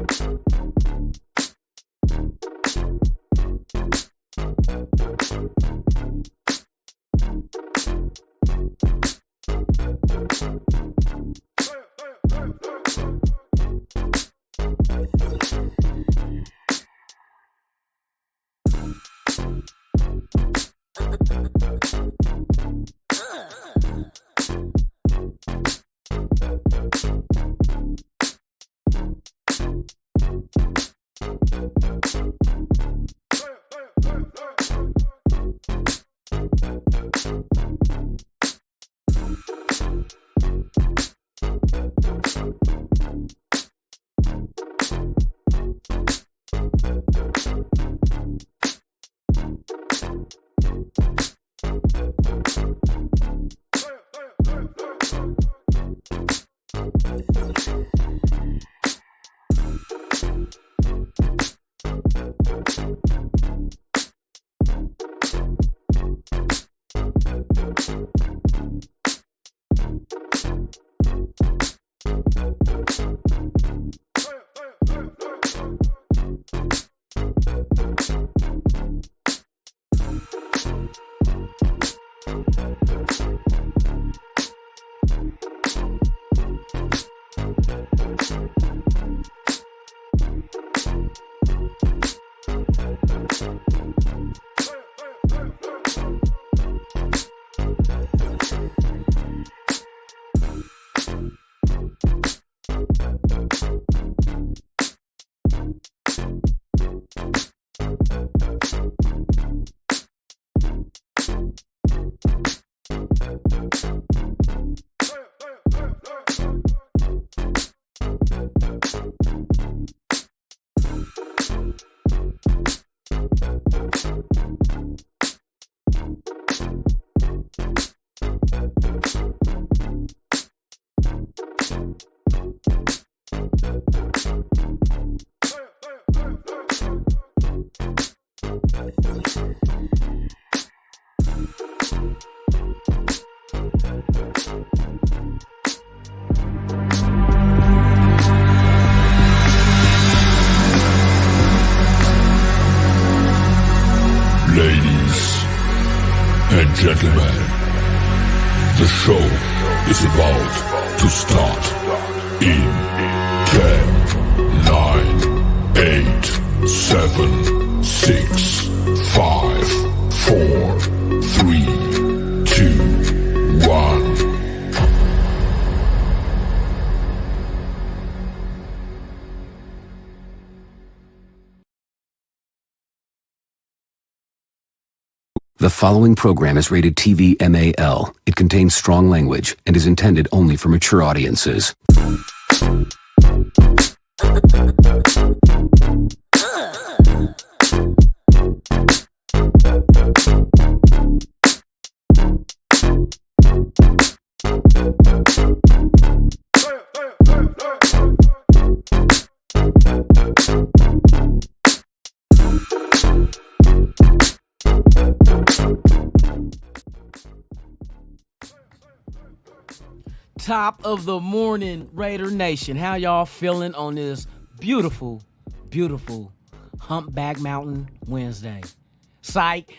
Thank Ladies and gentlemen, the show is about to start in 10, 9, 8, 7, 6, 5, 4, 3, 2, 1. The following program is rated TV MAL. It contains strong language and is intended only for mature audiences. Top of the morning, Raider Nation. How y'all feeling on this beautiful, beautiful Humpback Mountain Wednesday? Psych.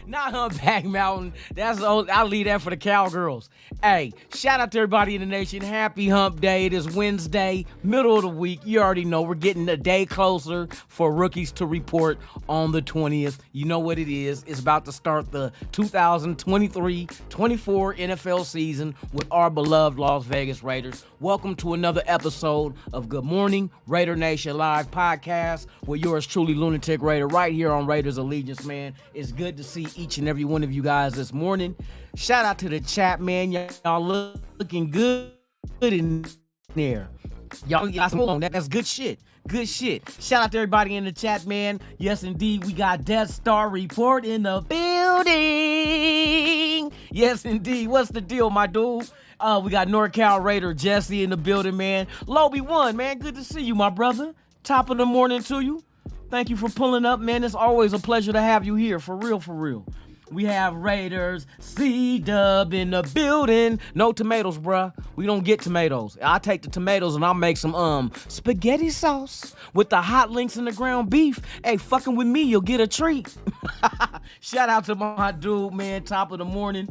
Not Humpback Mountain. I'll leave that for the cowgirls. Hey, shout out to everybody in the nation. Happy Hump Day. It is Wednesday, middle of the week. You already know we're getting a day closer for rookies to report on the 20th. You know what it is. It's about to start the 2023-24 NFL season with our beloved Las Vegas Raiders. Welcome to another episode of Good Morning Raider Nation Live Podcast with yours truly, Lunatic Raider, right here on Raiders Allegiance, man. It's good to see each and every one of you guys this morning. Shout out to the chat, man. Y'all looking good in there. Y'all smoke on that. That's good shit. Good shit. Shout out to everybody in the chat, man. Yes, indeed, we got Death Star Report in the building. Yes, indeed. What's the deal, my dude? We got NorCal Raider Jesse in the building, man. Lobby One, man. Good to see you, my brother. Top of the morning to you. Thank you for pulling up, man. It's always a pleasure to have you here. For real, for real. We have Raiders C-Dub in the building. No tomatoes, bruh. We don't get tomatoes. I'll take the tomatoes and I'll make some spaghetti sauce with the hot links and the ground beef. Hey, fucking with me, you'll get a treat. Shout out to my dude, man. Top of the morning.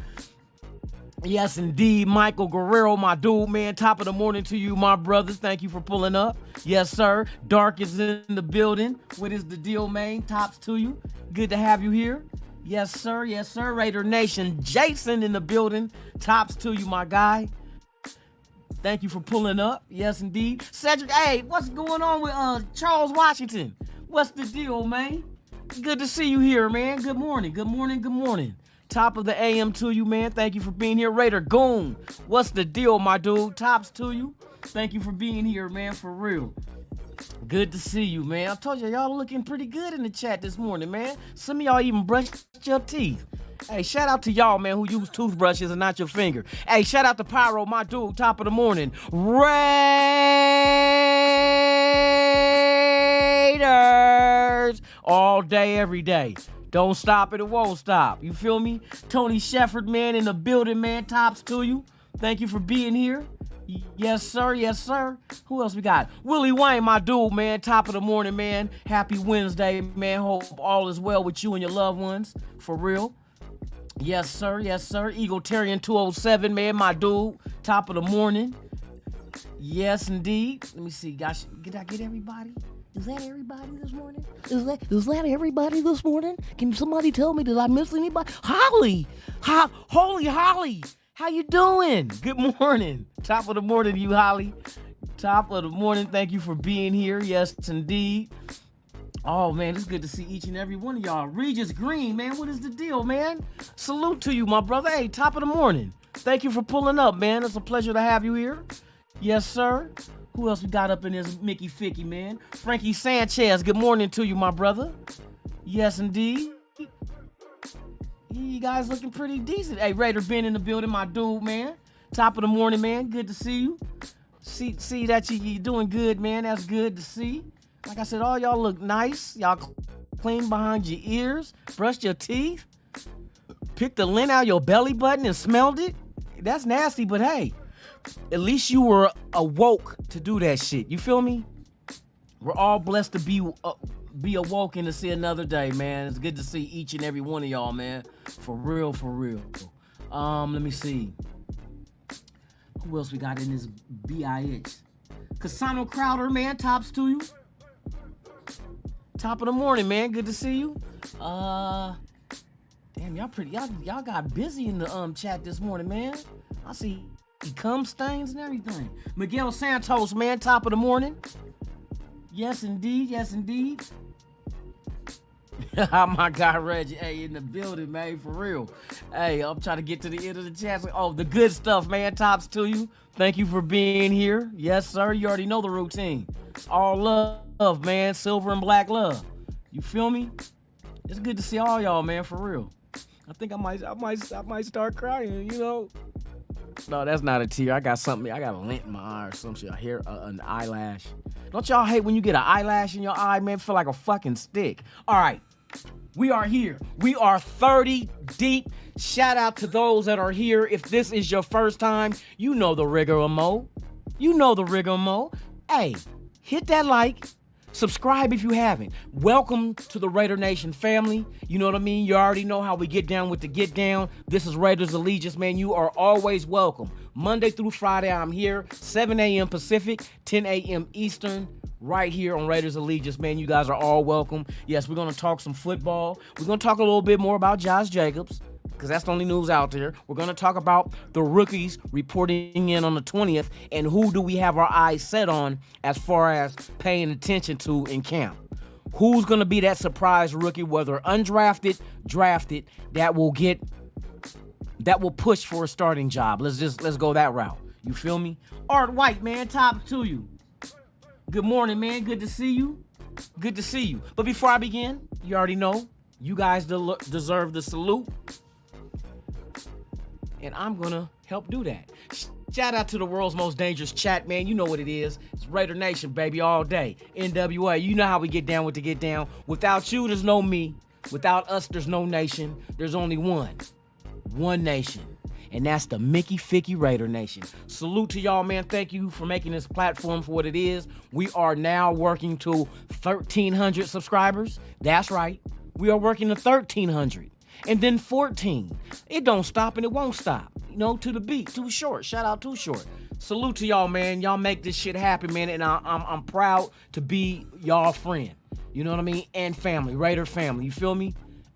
Yes, indeed, Michael Guerrero, my dude, man. Top of the morning to you, my brothers. Thank you for pulling up. Yes, sir. Dark is in the building. What is the deal, man? Tops to you. Good to have you here. Yes, sir. Yes, sir. Raider Nation. Jason in the building. Tops to you, my guy. Thank you for pulling up. Yes, indeed. Cedric, hey, what's going on with Charles Washington? What's the deal, man? Good to see you here, man. Good morning. Good morning. Good morning. Top of the AM to you, man. Thank you for being here. Raider Goon, what's the deal, my dude? Tops to you. Thank you for being here, man, for real. Good to see you, man. I told you, y'all looking pretty good in the chat this morning, man. Some of y'all even brushed your teeth. Hey, shout out to y'all, man, who use toothbrushes and not your finger. Hey, shout out to Pyro, my dude, top of the morning. Raiders! All day, every day. Don't stop it, it won't stop. You feel me? Tony Shepard, man, in the building, man. Tops to you. Thank you for being here. Yes, sir. Yes, sir. Who else we got? Willie Wayne, my dude, man. Top of the morning, man. Happy Wednesday, man. Hope all is well with you and your loved ones. For real. Yes, sir. Yes, sir. Egotarian 207, man. My dude. Top of the morning. Yes, indeed. Let me see. Gosh, did I get everybody? Is that everybody this morning? Is that everybody this morning? Can somebody tell me, did I miss anybody? Holly! Holy Holly! How you doing? Good morning. Top of the morning to you, Holly. Top of the morning. Thank you for being here. Yes, indeed. Oh, man, it's good to see each and every one of y'all. Regis Green, man, what is the deal, man? Salute to you, my brother. Hey, top of the morning. Thank you for pulling up, man. It's a pleasure to have you here. Yes, sir. Who else we got up in this Mickey Ficky, man? Frankie Sanchez, good morning to you, my brother. Yes, indeed. You guys looking pretty decent. Hey, Raider Ben in the building, my dude, man. Top of the morning, man. Good to see you. See that you doing good, man. That's good to see. Like I said, all y'all look nice. Y'all clean behind your ears. Brushed your teeth. Picked the lint out your belly button and smelled it. That's nasty, but hey, at least you were awoke to do that shit. You feel me? We're all blessed to be awoke and to see another day, man. It's good to see each and every one of y'all, man. For real, for real. Let me see. Who else we got in this BIH? Cassano Crowder, man. Tops to you. Top of the morning, man. Good to see you. Damn, y'all got busy in the chat this morning, man. I see cum stains and everything. Miguel Santos, man. Top of the morning. Yes, indeed. Yes, indeed. My guy Reggie, hey, in the building, man, for real. Hey, I'm trying to get to the end of the chat. Oh, the good stuff, man. Tops to you. Thank you for being here. Yes, sir. You already know the routine. All love, man. Silver and black love. You feel me? It's good to see all y'all, man, for real. I think I might start crying, you know. No, that's not a tear. I got something. I got a lint in my eye or some shit. I hear an eyelash. Don't y'all hate when you get an eyelash in your eye, man? Feel like a fucking stick. All right. We are here. We are 30 deep. Shout out to those that are here. If this is your first time, you know the rigmarole. You know the rigmarole. Hey, hit that like. Subscribe if you haven't. Welcome to the Raider Nation family. You know what I mean? You already know how we get down with the get down. This is Raiders Allegiance, man. You are always welcome. Monday through Friday, I'm here, 7 a.m. Pacific, 10 a.m. Eastern, right here on Raiders Allegiance, man. You guys are all welcome. Yes, we're going to talk some football. We're going to talk a little bit more about Josh Jacobs, because that's the only news out there. We're going to talk about the rookies reporting in on the 20th and who do we have our eyes set on as far as paying attention to in camp. Who's going to be that surprise rookie, whether undrafted, drafted, that will push for a starting job. Let's go that route. You feel me? Art White, man, top to you. Good morning, man. Good to see you. Good to see you. But before I begin, you already know, you guys deserve the salute. And I'm going to help do that. Shout out to the world's most dangerous chat, man. You know what it is. It's Raider Nation, baby, all day. NWA, you know how we get down with the get down. Without you, there's no me. Without us, there's no nation. There's only one. One nation. And that's the Mickey Ficky Raider Nation. Salute to y'all, man. Thank you for making this platform for what it is. We are now working to 1,300 subscribers. That's right. We are working to 1,300. And then 14. It don't stop and it won't stop. You know, to the beat. Too Short. Shout out Too Short. Salute to y'all, man. Y'all make this shit happen, man. And I'm proud to be y'all friend. You know what I mean? And family. Raider family. You feel me?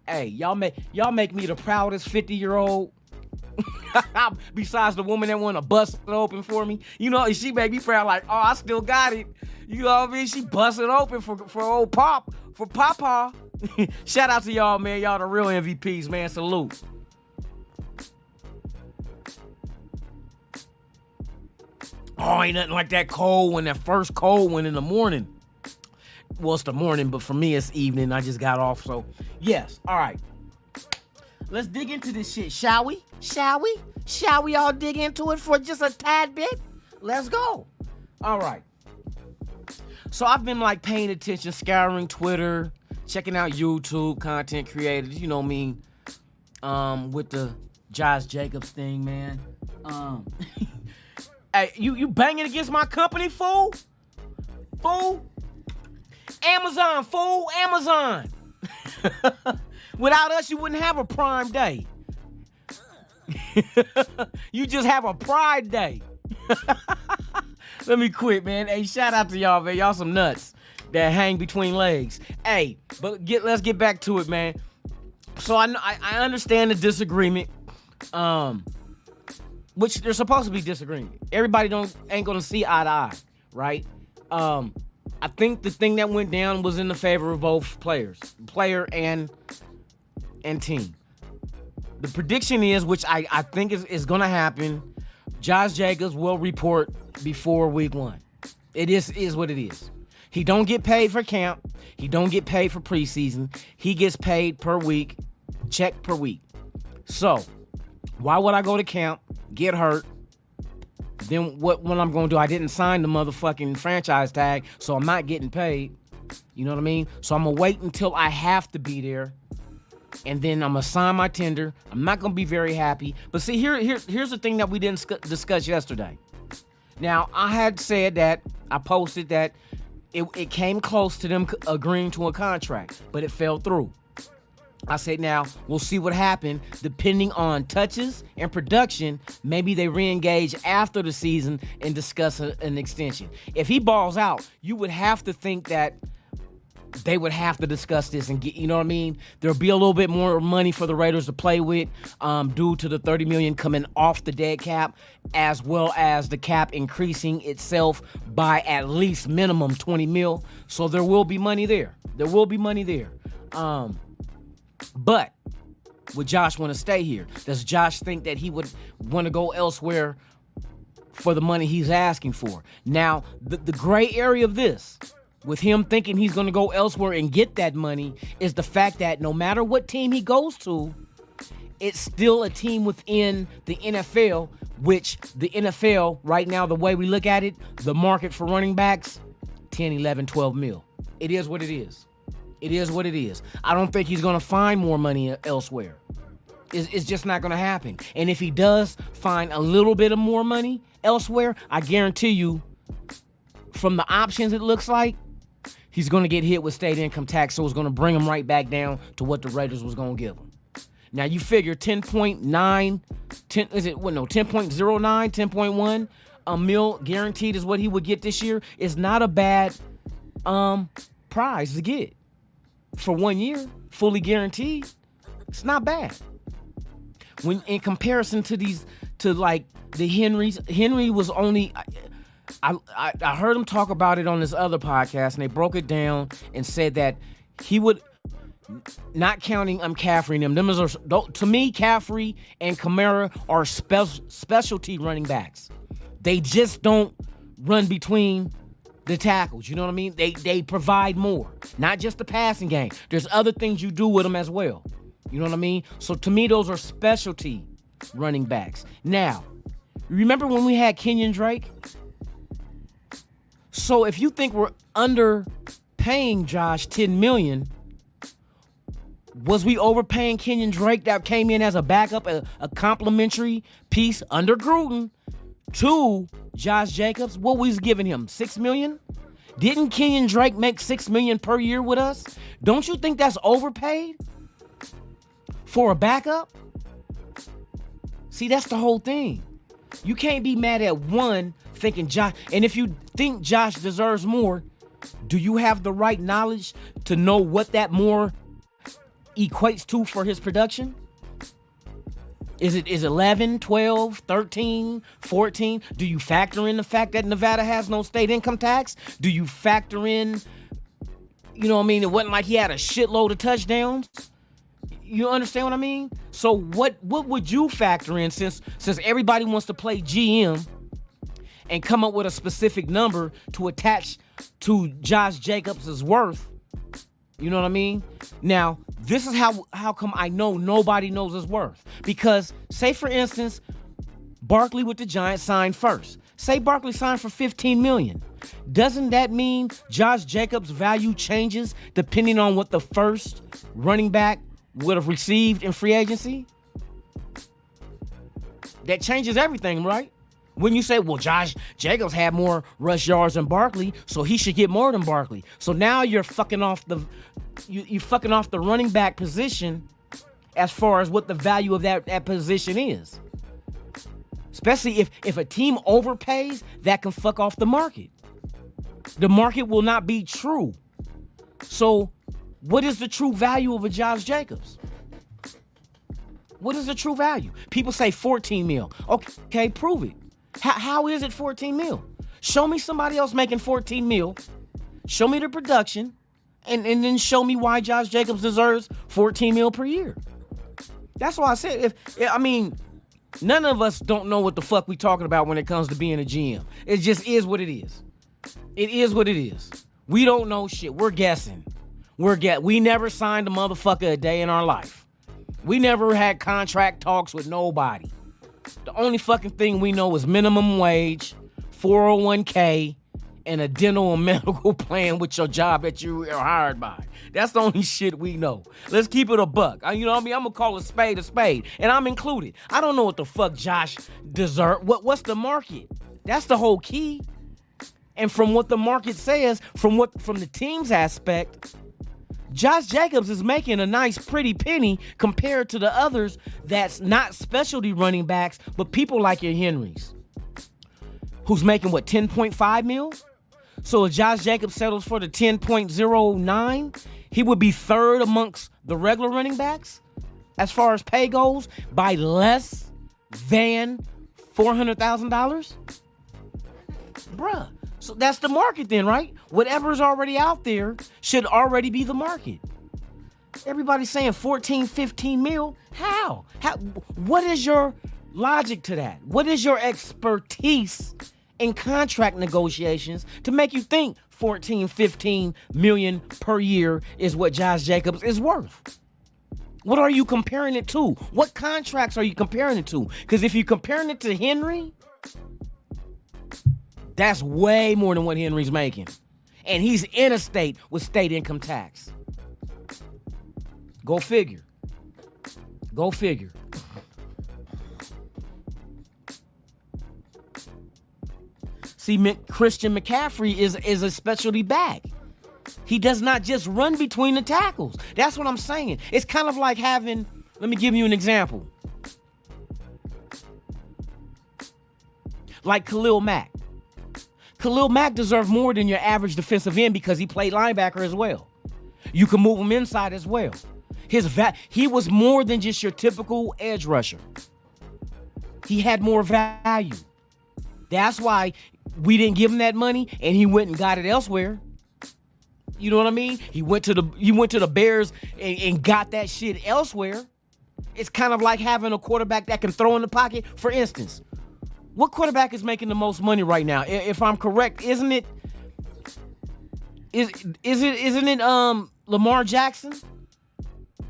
Hey, y'all make me the proudest 50-year-old. Besides the woman that want to bust it open for me. You know, she make me proud like, oh, I still got it. You know what I mean? She bust it open for old Pop. For Papa. Shout out to y'all, man. Y'all the real MVPs, man. Salute. Oh, ain't nothing like that cold one, that first cold one in the morning. Well, it's the morning, but for me, it's evening. I just got off, so yes. All right. Let's dig into this shit, shall we? Shall we? Shall we all dig into it for just a tad bit? Let's go. All right. So I've been like paying attention, scouring Twitter, checking out YouTube, content creators, you know what I mean? With the Josh Jacobs thing, man. Hey, you banging against my company, fool? Fool? Amazon, fool, Amazon. Without us, you wouldn't have a Prime Day. You just have a Pride Day. Let me quit, man. Hey, shout out to y'all, man. Y'all some nuts that hang between legs. Hey, but let's get back to it, man. So I understand the disagreement, which there's supposed to be disagreement. Everybody ain't gonna see eye to eye, right? I think the thing that went down was in the favor of both players, player and team. The prediction is, which I think is going to happen, Josh Jacobs will report before week 1. It is what it is. He don't get paid for camp. He don't get paid for preseason. He gets paid per week, check per week. So why would I go to camp, get hurt? Then what I'm going to do, I didn't sign the motherfucking franchise tag, so I'm not getting paid. You know what I mean? So I'm going to wait until I have to be there, and then I'm going to sign my tender. I'm not going to be very happy. But see, here's the thing that we didn't discuss yesterday. Now, I had said that, I posted that it came close to them agreeing to a contract, but it fell through. I said, now, we'll see what happened. Depending on touches and production, maybe they re-engage after the season and discuss an extension. If he balls out, you would have to think that they would have to discuss this and get, you know what I mean? There'll be a little bit more money for the Raiders to play with, due to the $30 million coming off the dead cap, as well as the cap increasing itself by at least minimum $20 million. So there will be money there. There will be money there. But would Josh want to stay here? Does Josh think that he would want to go elsewhere for the money he's asking for? Now, the gray area of this, with him thinking he's going to go elsewhere and get that money, is the fact that no matter what team he goes to, it's still a team within the NFL, which the NFL, right now, the way we look at it, the market for running backs, 10, 11, 12 mil. It is what it is. It is what it is. I don't think he's going to find more money elsewhere. It's just not going to happen. And if he does find a little bit of more money elsewhere, I guarantee you, from the options it looks like, he's going to get hit with state income tax, so it's going to bring him right back down to what the Raiders was going to give him. Now, you figure 10.09, 10.1 mil guaranteed is what he would get this year. Is not a bad prize to get. For 1 year, fully guaranteed, it's not bad. When in comparison to like the Henrys, Henry was only, I heard him talk about it on this other podcast, and they broke it down and said that he would, not counting Caffrey and them is, to me, Caffrey and Kamara are specialty running backs. They just don't run between the tackles, you know what I mean? They provide more, not just the passing game. There's other things you do with them as well. You know what I mean? So to me, those are specialty running backs. Now, remember when we had Kenyon Drake? So if you think we're underpaying Josh $10 million, was we overpaying Kenyon Drake that came in as a backup, a complimentary piece under Gruden to Josh Jacobs? What was giving him? $6 million? Didn't Kenyon Drake make $6 million per year with us? Don't you think that's overpaid for a backup? See, that's the whole thing. You can't be mad at one thinking Josh. And if you think Josh deserves more, do you have the right knowledge to know what that more equates to for his production? Is 11, 12, 13, 14? Do you factor in the fact that Nevada has no state income tax? Do you factor in, you know what I mean, it wasn't like he had a shitload of touchdowns? You understand what I mean? So what would you factor in, since everybody wants to play GM and come up with a specific number to attach to Josh Jacobs' worth. You know what I mean? Now, this is how come I know nobody knows his worth. Because, say for instance, Barkley with the Giants signed first. Say Barkley signed for $15 million. Doesn't that mean Josh Jacobs' value changes depending on what the first running back would have received in free agency? That changes everything, right? When you say, well, Josh Jacobs had more rush yards than Barkley, so he should get more than Barkley. So now you're fucking off the running back position as far as what the value of that position is. Especially if a team overpays, that can fuck off the market. The market will not be true. So what is the true value of a Josh Jacobs? What is the true value? People say 14 mil. Okay, prove it. How is it 14 mil? Show me somebody else making 14 mil. Show me the production. And then show me why Josh Jacobs deserves 14 mil per year. That's why I said, none of us don't know what the fuck we talking about when it comes to being a GM. It just is what it is. It is what it is. We don't know shit. We're guessing. We never signed a motherfucker a day in our life. We never had contract talks with nobody. The only fucking thing we know is minimum wage, 401k, and a dental and medical plan with your job that you are hired by. That's the only shit we know. Let's keep it a buck. You know what I mean? I'm gonna call a spade, and I'm included. I don't know what the fuck Josh deserves. What's the market? That's the whole key. And from what the market says, from the team's aspect, Josh Jacobs is making a nice pretty penny compared to the others that's not specialty running backs, but people like your Henrys, who's making, 10.5 mil? So if Josh Jacobs settles for the 10.09, he would be third amongst the regular running backs as far as pay goes by less than $400,000? Bruh. So that's the market then, right? Whatever's already out there should already be the market. Everybody's saying 14, 15 mil. How? What is your logic to that? What is your expertise in contract negotiations to make you think 14, 15 million per year is what Josh Jacobs is worth? What are you comparing it to? What contracts are you comparing it to? Because if you're comparing it to Henry, that's way more than what Henry's making. And he's in a state with state income tax. Go figure. Go figure. See, Christian McCaffrey is a specialty back. He does not just run between the tackles. That's what I'm saying. It's kind of like having, let me give you an example. Like Khalil Mack. Khalil Mack deserves more than your average defensive end because he played linebacker as well. You can move him inside as well. He was more than just your typical edge rusher. He had more value. That's why we didn't give him that money and he went and got it elsewhere. You know what I mean? He went to the Bears and got that shit elsewhere. It's kind of like having a quarterback that can throw in the pocket. For instance, what quarterback is making the most money right now? If I'm correct, isn't it Lamar Jackson?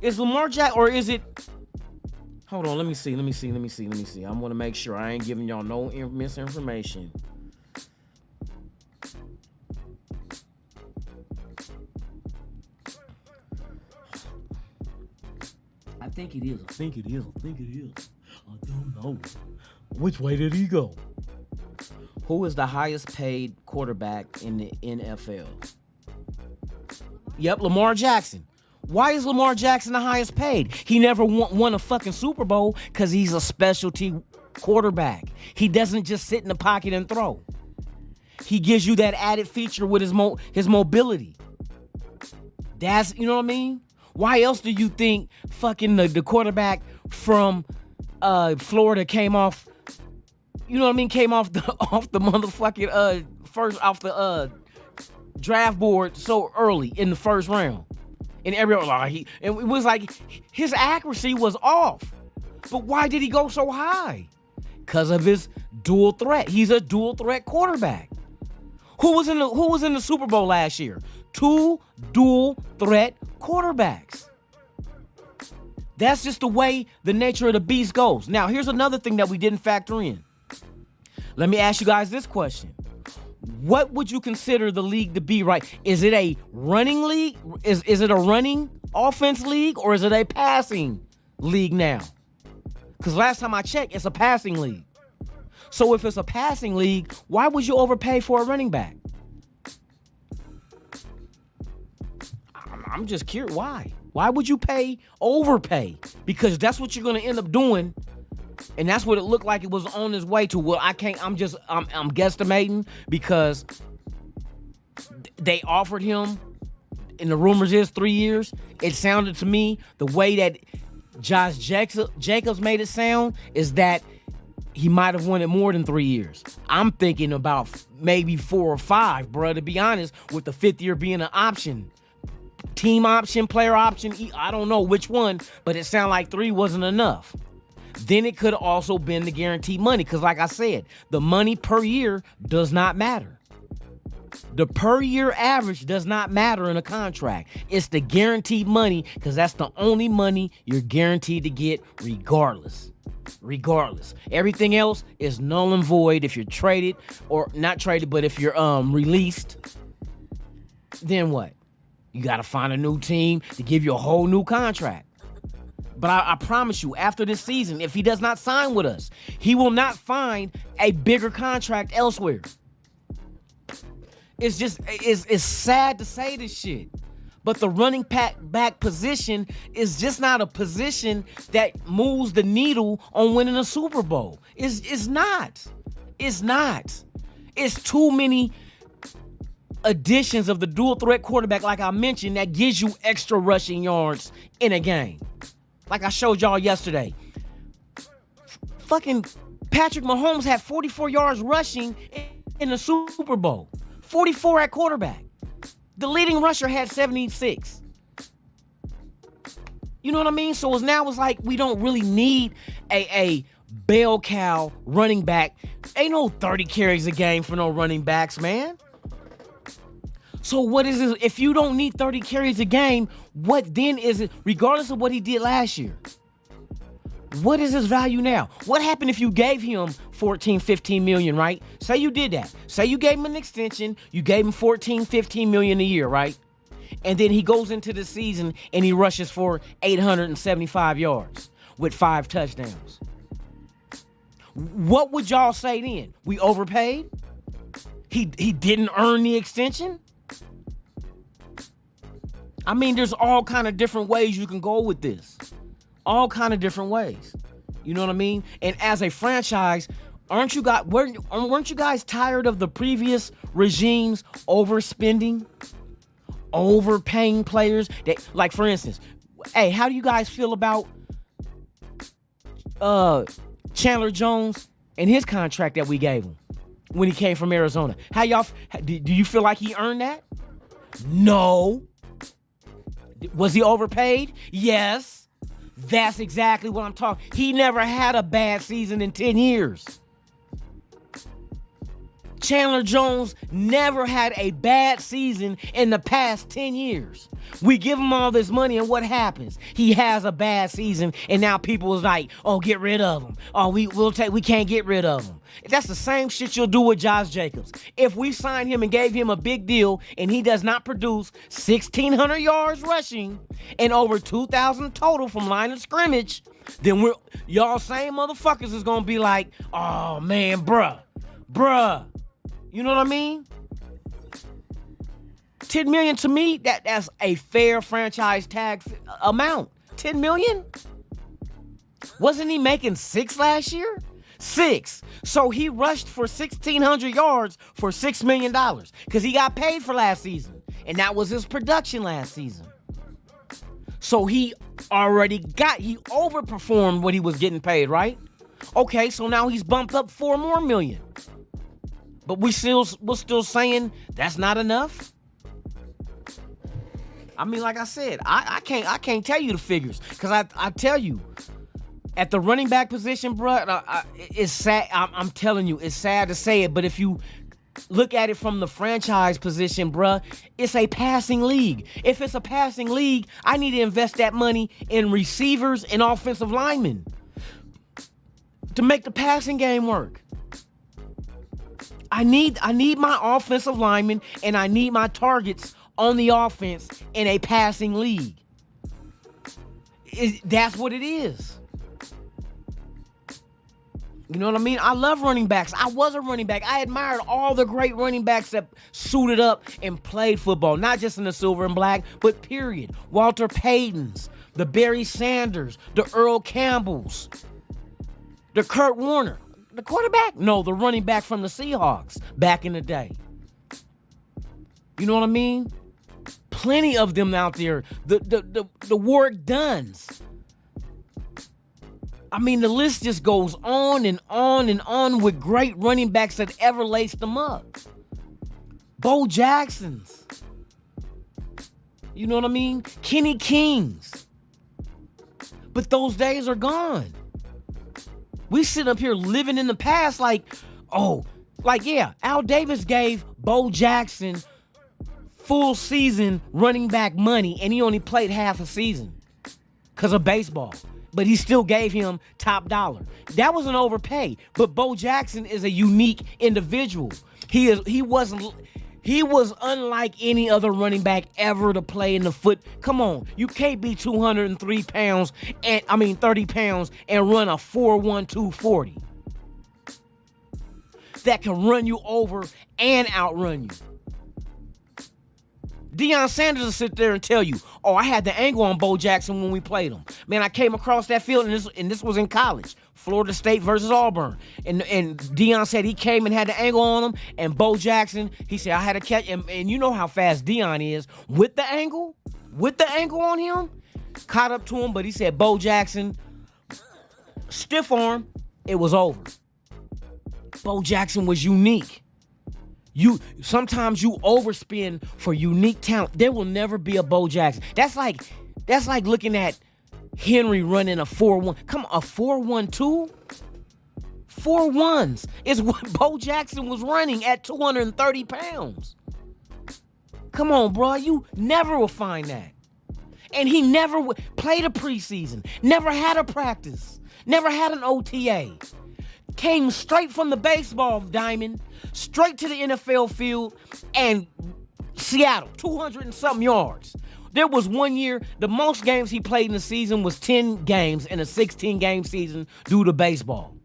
Is Lamar Jackson, or is it? Hold on, let me see. I want to make sure I ain't giving y'all no misinformation. I think it is. I don't know. Which way did he go? Who is the highest paid quarterback in the NFL? Yep, Lamar Jackson. Why is Lamar Jackson the highest paid? He never won a fucking Super Bowl because he's a specialty quarterback. He doesn't just sit in the pocket and throw. He gives you that added feature with his mobility. That's, you know what I mean? Why else do you think fucking the quarterback from Florida came off, you know what I mean? Came off the motherfucking first off the draft board so early in the first round. And everyone it was like his accuracy was off. But why did he go so high? Because of his dual threat. He's a dual threat quarterback. Who was in the Super Bowl last year? 2 dual threat quarterbacks. That's just the way the nature of the beast goes. Now, here's another thing that we didn't factor in. Let me ask you guys this question. What would you consider the league to be, right? Is it a running league? Is it a running offense league, or is it a passing league now? Because last time I checked, it's a passing league. So if it's a passing league, why would you overpay for a running back? I'm just curious. Why? Why would you overpay? Because that's what you're going to end up doing. And that's what it looked like it was on his way to. Well, I'm guesstimating because they offered him, and the rumors is 3 years. It sounded to me, the way that Josh Jacobs made it sound, is that he might have wanted more than 3 years. I'm thinking about maybe 4 or 5, bro, to be honest, with the 5th year being an option. Team option, player option, I don't know which one, but it sounded like 3 wasn't enough. Then it could have also been the guaranteed money, because like I said, the money per year does not matter. The per year average does not matter in a contract. It's the guaranteed money, because that's the only money you're guaranteed to get regardless. Everything else is null and void if you're traded, or not traded, but if you're released. Then what? You got to find a new team to give you a whole new contract. But I promise you, after this season, if he does not sign with us, he will not find a bigger contract elsewhere. It's sad to say this shit, but the running back position is just not a position that moves the needle on winning a Super Bowl. It's not. It's too many additions of the dual threat quarterback, like I mentioned, that gives you extra rushing yards in a game. Like I showed y'all yesterday. Fucking Patrick Mahomes had 44 yards rushing in the Super Bowl. 44 at quarterback. The leading rusher had 76. You know what I mean? So it's like we don't really need a bell cow running back. Ain't no 30 carries a game for no running backs, man. So what is it? If you don't need 30 carries a game, what then is it, regardless of what he did last year? What is his value now? What happened if you gave him 14, 15 million, right? Say you did that. Say you gave him an extension, you gave him 14, 15 million a year, right? And then he goes into the season and he rushes for 875 yards with 5 touchdowns. What would y'all say then? We overpaid? He didn't earn the extension? I mean, there's all kind of different ways you can go with this. All kind of different ways. You know what I mean? And as a franchise, weren't you guys tired of the previous regimes overspending, overpaying players? Like, for instance, hey, how do you guys feel about Chandler Jones and his contract that we gave him when he came from Arizona? Do you feel like he earned that? No. Was he overpaid? Yes. That's exactly what I'm talking. He never had a bad season in 10 years. Chandler Jones never had a bad season in the past 10 years. We give him all this money, and what happens? He has a bad season, and now people is like, oh, get rid of him. Oh, we can't get rid of him. That's the same shit you'll do with Josh Jacobs. If we signed him and gave him a big deal, and he does not produce 1,600 yards rushing and over 2,000 total from line of scrimmage, then y'all same motherfuckers is gonna be like, oh man, bruh. You know what I mean? 10 million to me, that's a fair franchise tag amount. 10 million? Wasn't he making 6 last year? 6. So he rushed for 1,600 yards for $6 million because he got paid for last season. And that was his production last season. So he overperformed what he was getting paid, right? Okay, so now he's bumped up 4 more million. But we're still saying that's not enough. I mean, like I said, I can't tell you the figures, because I tell you, At the running back position, bro, it's sad. I'm telling you, it's sad to say it, but if you look at it from the franchise position, bruh, it's a passing league. If it's a passing league, I need to invest that money in receivers and offensive linemen to make the passing game work. I need my offensive linemen and I need my targets on the offense in a passing league. That's what it is. You know what I mean? I love running backs. I was a running back. I admired all the great running backs that suited up and played football, not just in the silver and black, but period. Walter Paytons, the Barry Sanders, the Earl Campbells, the Kurt Warner, the quarterback? No, the running back from the Seahawks back in the day. You know what I mean? Plenty of them out there. The Warwick Dunns. I mean, the list just goes on and on and on with great running backs that ever laced them up. Bo Jacksons. You know what I mean? Kenny Kings. But those days are gone. We sit up here living in the past like, Al Davis gave Bo Jackson full season running back money and he only played half a season because of baseball. But he still gave him top dollar. That was an overpay. But Bo Jackson is a unique individual. He was unlike any other running back ever to play in the foot. Come on, you can't be 203 pounds 30 pounds and run a 4.12 40. That can run you over and outrun you. Deion Sanders will sit there and tell you, I had the angle on Bo Jackson when we played him. Man, I came across that field, and this was in college, Florida State versus Auburn. And Deion said he came and had the angle on him, and Bo Jackson, he said, I had to catch him. And you know how fast Deion is with the angle on him, caught up to him, but he said Bo Jackson, stiff arm, it was over. Bo Jackson was unique. Sometimes you overspend for unique talent. There will never be a Bo Jackson. That's like looking at Henry running a 4.1. Come on, a 4.12? 4.1s is what Bo Jackson was running at 230 pounds. Come on, bro. You never will find that. And he never played a preseason, never had a practice, never had an OTA. Came straight from the baseball diamond, straight to the NFL field, and Seattle, 200 and something yards. There was one year, the most games he played in the season was 10 games in a 16-game season due to baseball.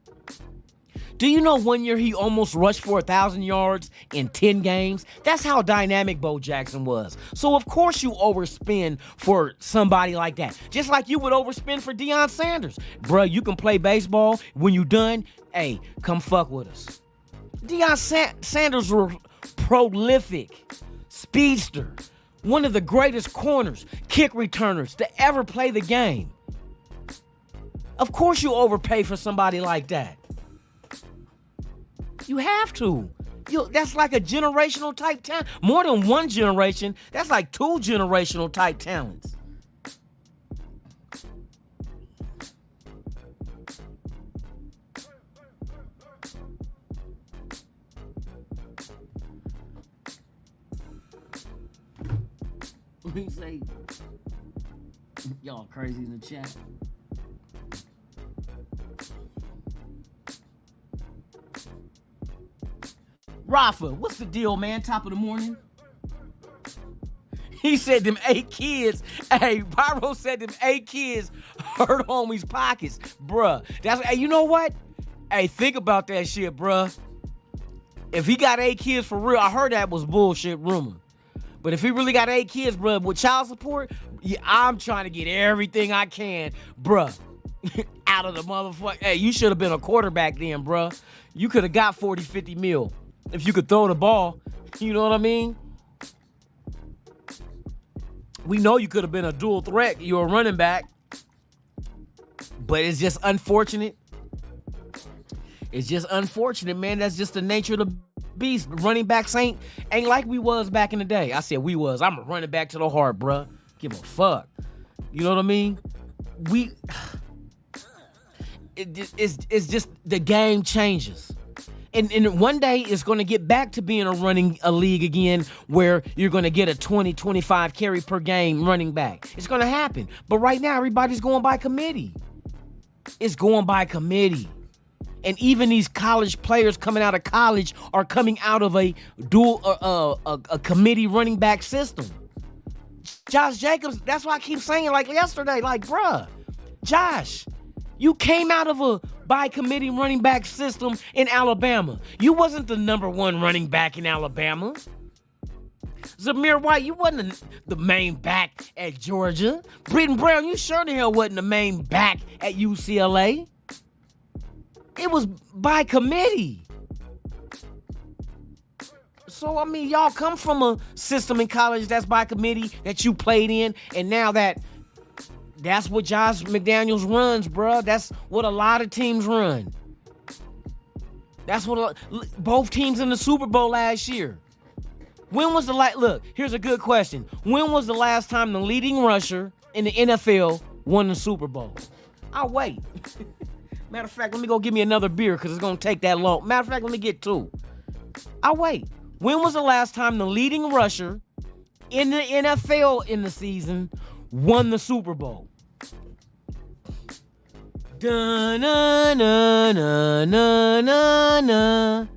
Do you know one year he almost rushed for 1,000 yards in 10 games? That's how dynamic Bo Jackson was. So, of course, you overspend for somebody like that. Just like you would overspend for Deion Sanders. Bruh, you can play baseball. When you done, hey, come fuck with us. Deion Sanders was prolific, speedster, one of the greatest corners, kick returners to ever play the game. Of course you overpay for somebody like that. You have to. That's like a generational type talent. More than one generation. That's like 2 generational type talents. Let me say, y'all crazy in the chat. Rafa, what's the deal, man? Top of the morning. He said them 8 kids. Hey, Pyro said them 8 kids hurt homies' pockets. Bruh. Hey, you know what? Hey, think about that shit, bruh. If he got 8 kids for real, I heard that was bullshit rumor. But if he really got 8 kids, bruh, with child support, yeah, I'm trying to get everything I can, bruh, out of the motherfucker. Hey, you should have been a quarterback then, bruh. You could have got 40, 50 mil. If you could throw the ball, you know what I mean? We know you could have been a dual threat. You're a running back. But it's just unfortunate. It's just unfortunate, man. That's just the nature of the beast. Running backs ain't like we was back in the day. I said we was. I'm a running back to the heart, bruh. Give a fuck. You know what I mean? it's just the game changes. And one day it's going to get back to being a league again where you're going to get a 20, 25 carry per game running back. It's going to happen. But right now, everybody's going by committee. It's going by committee. And even these college players coming out of college are coming out of a committee running back system. Josh Jacobs, that's why I keep saying, like yesterday, like, bruh, Josh, you came out of a by committee running back system in Alabama. You wasn't the number one running back in Alabama. Zamir White, you wasn't the main back at Georgia. Britton Brown, you sure the hell wasn't the main back at UCLA. It was by committee. So, I mean, y'all come from a system in college that's by committee that you played in, and now that's what Josh McDaniels runs, bruh. That's what a lot of teams run. That's what both teams in the Super Bowl last year. When was the look, here's a good question. When was the last time the leading rusher in the NFL won the Super Bowl? I'll wait. Matter of fact, let me go get me another beer because it's going to take that long. Matter of fact, let me get two. I'll wait. When was the last time the leading rusher in the NFL in the season won the Super Bowl? Da-na-na-na-na-na.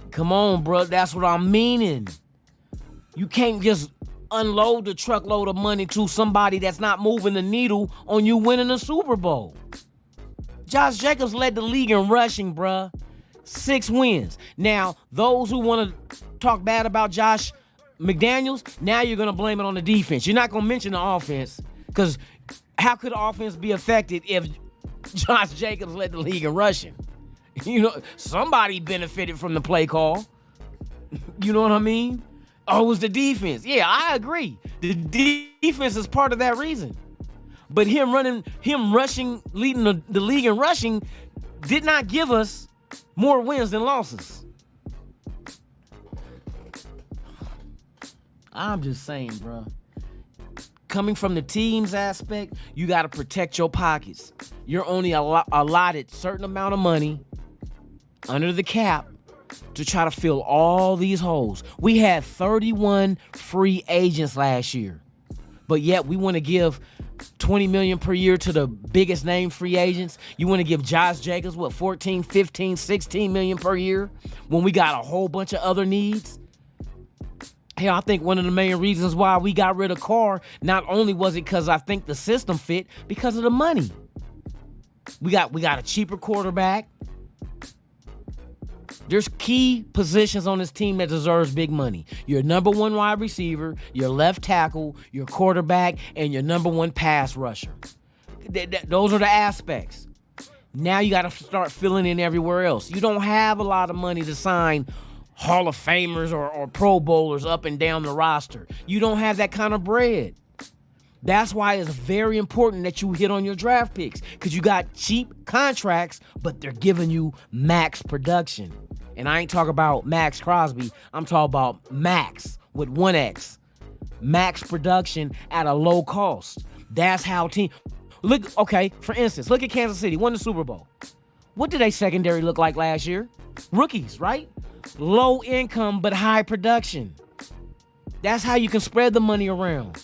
Come on, bro. That's what I'm meaning. You can't just unload the truckload of money to somebody that's not moving the needle on you winning the Super Bowl. Josh Jacobs led the league in rushing, bruh. 6 wins. Now, those who want to talk bad about Josh McDaniels, now you're going to blame it on the defense. You're not going to mention the offense because how could the offense be affected if Josh Jacobs led the league in rushing? You know, somebody benefited from the play call. You know what I mean? Oh, it was the defense. Yeah, I agree. The defense is part of that reason. But him rushing, leading the league in rushing did not give us more wins than losses. I'm just saying, bro. Coming from the team's aspect, you got to protect your pockets. You're only allotted certain amount of money under the cap to try to fill all these holes. We had 31 free agents last year, but yet we want to give $20 million per year to the biggest name free agents. You want to give Josh Jacobs, 14, 15, 16 million per year when we got a whole bunch of other needs? Hell, I think one of the main reasons why we got rid of Carr, not only was it because I think the system fit, because of the money. We got a cheaper quarterback. There's key positions on this team that deserves big money. Your number one wide receiver, your left tackle, your quarterback, and your number one pass rusher. Those are the aspects. Now you got to start filling in everywhere else. You don't have a lot of money to sign Hall of Famers or Pro Bowlers up and down the roster. You don't have that kind of bread. That's why it's very important that you hit on your draft picks, because you got cheap contracts, but they're giving you max production. And I ain't talking about Max Crosby. I'm talking about max with 1X. Max production at a low cost. That's how team... Look, okay, for instance, look at Kansas City, won the Super Bowl. What did they secondary look like last year? Rookies, right? Low income, but high production. That's how you can spread the money around.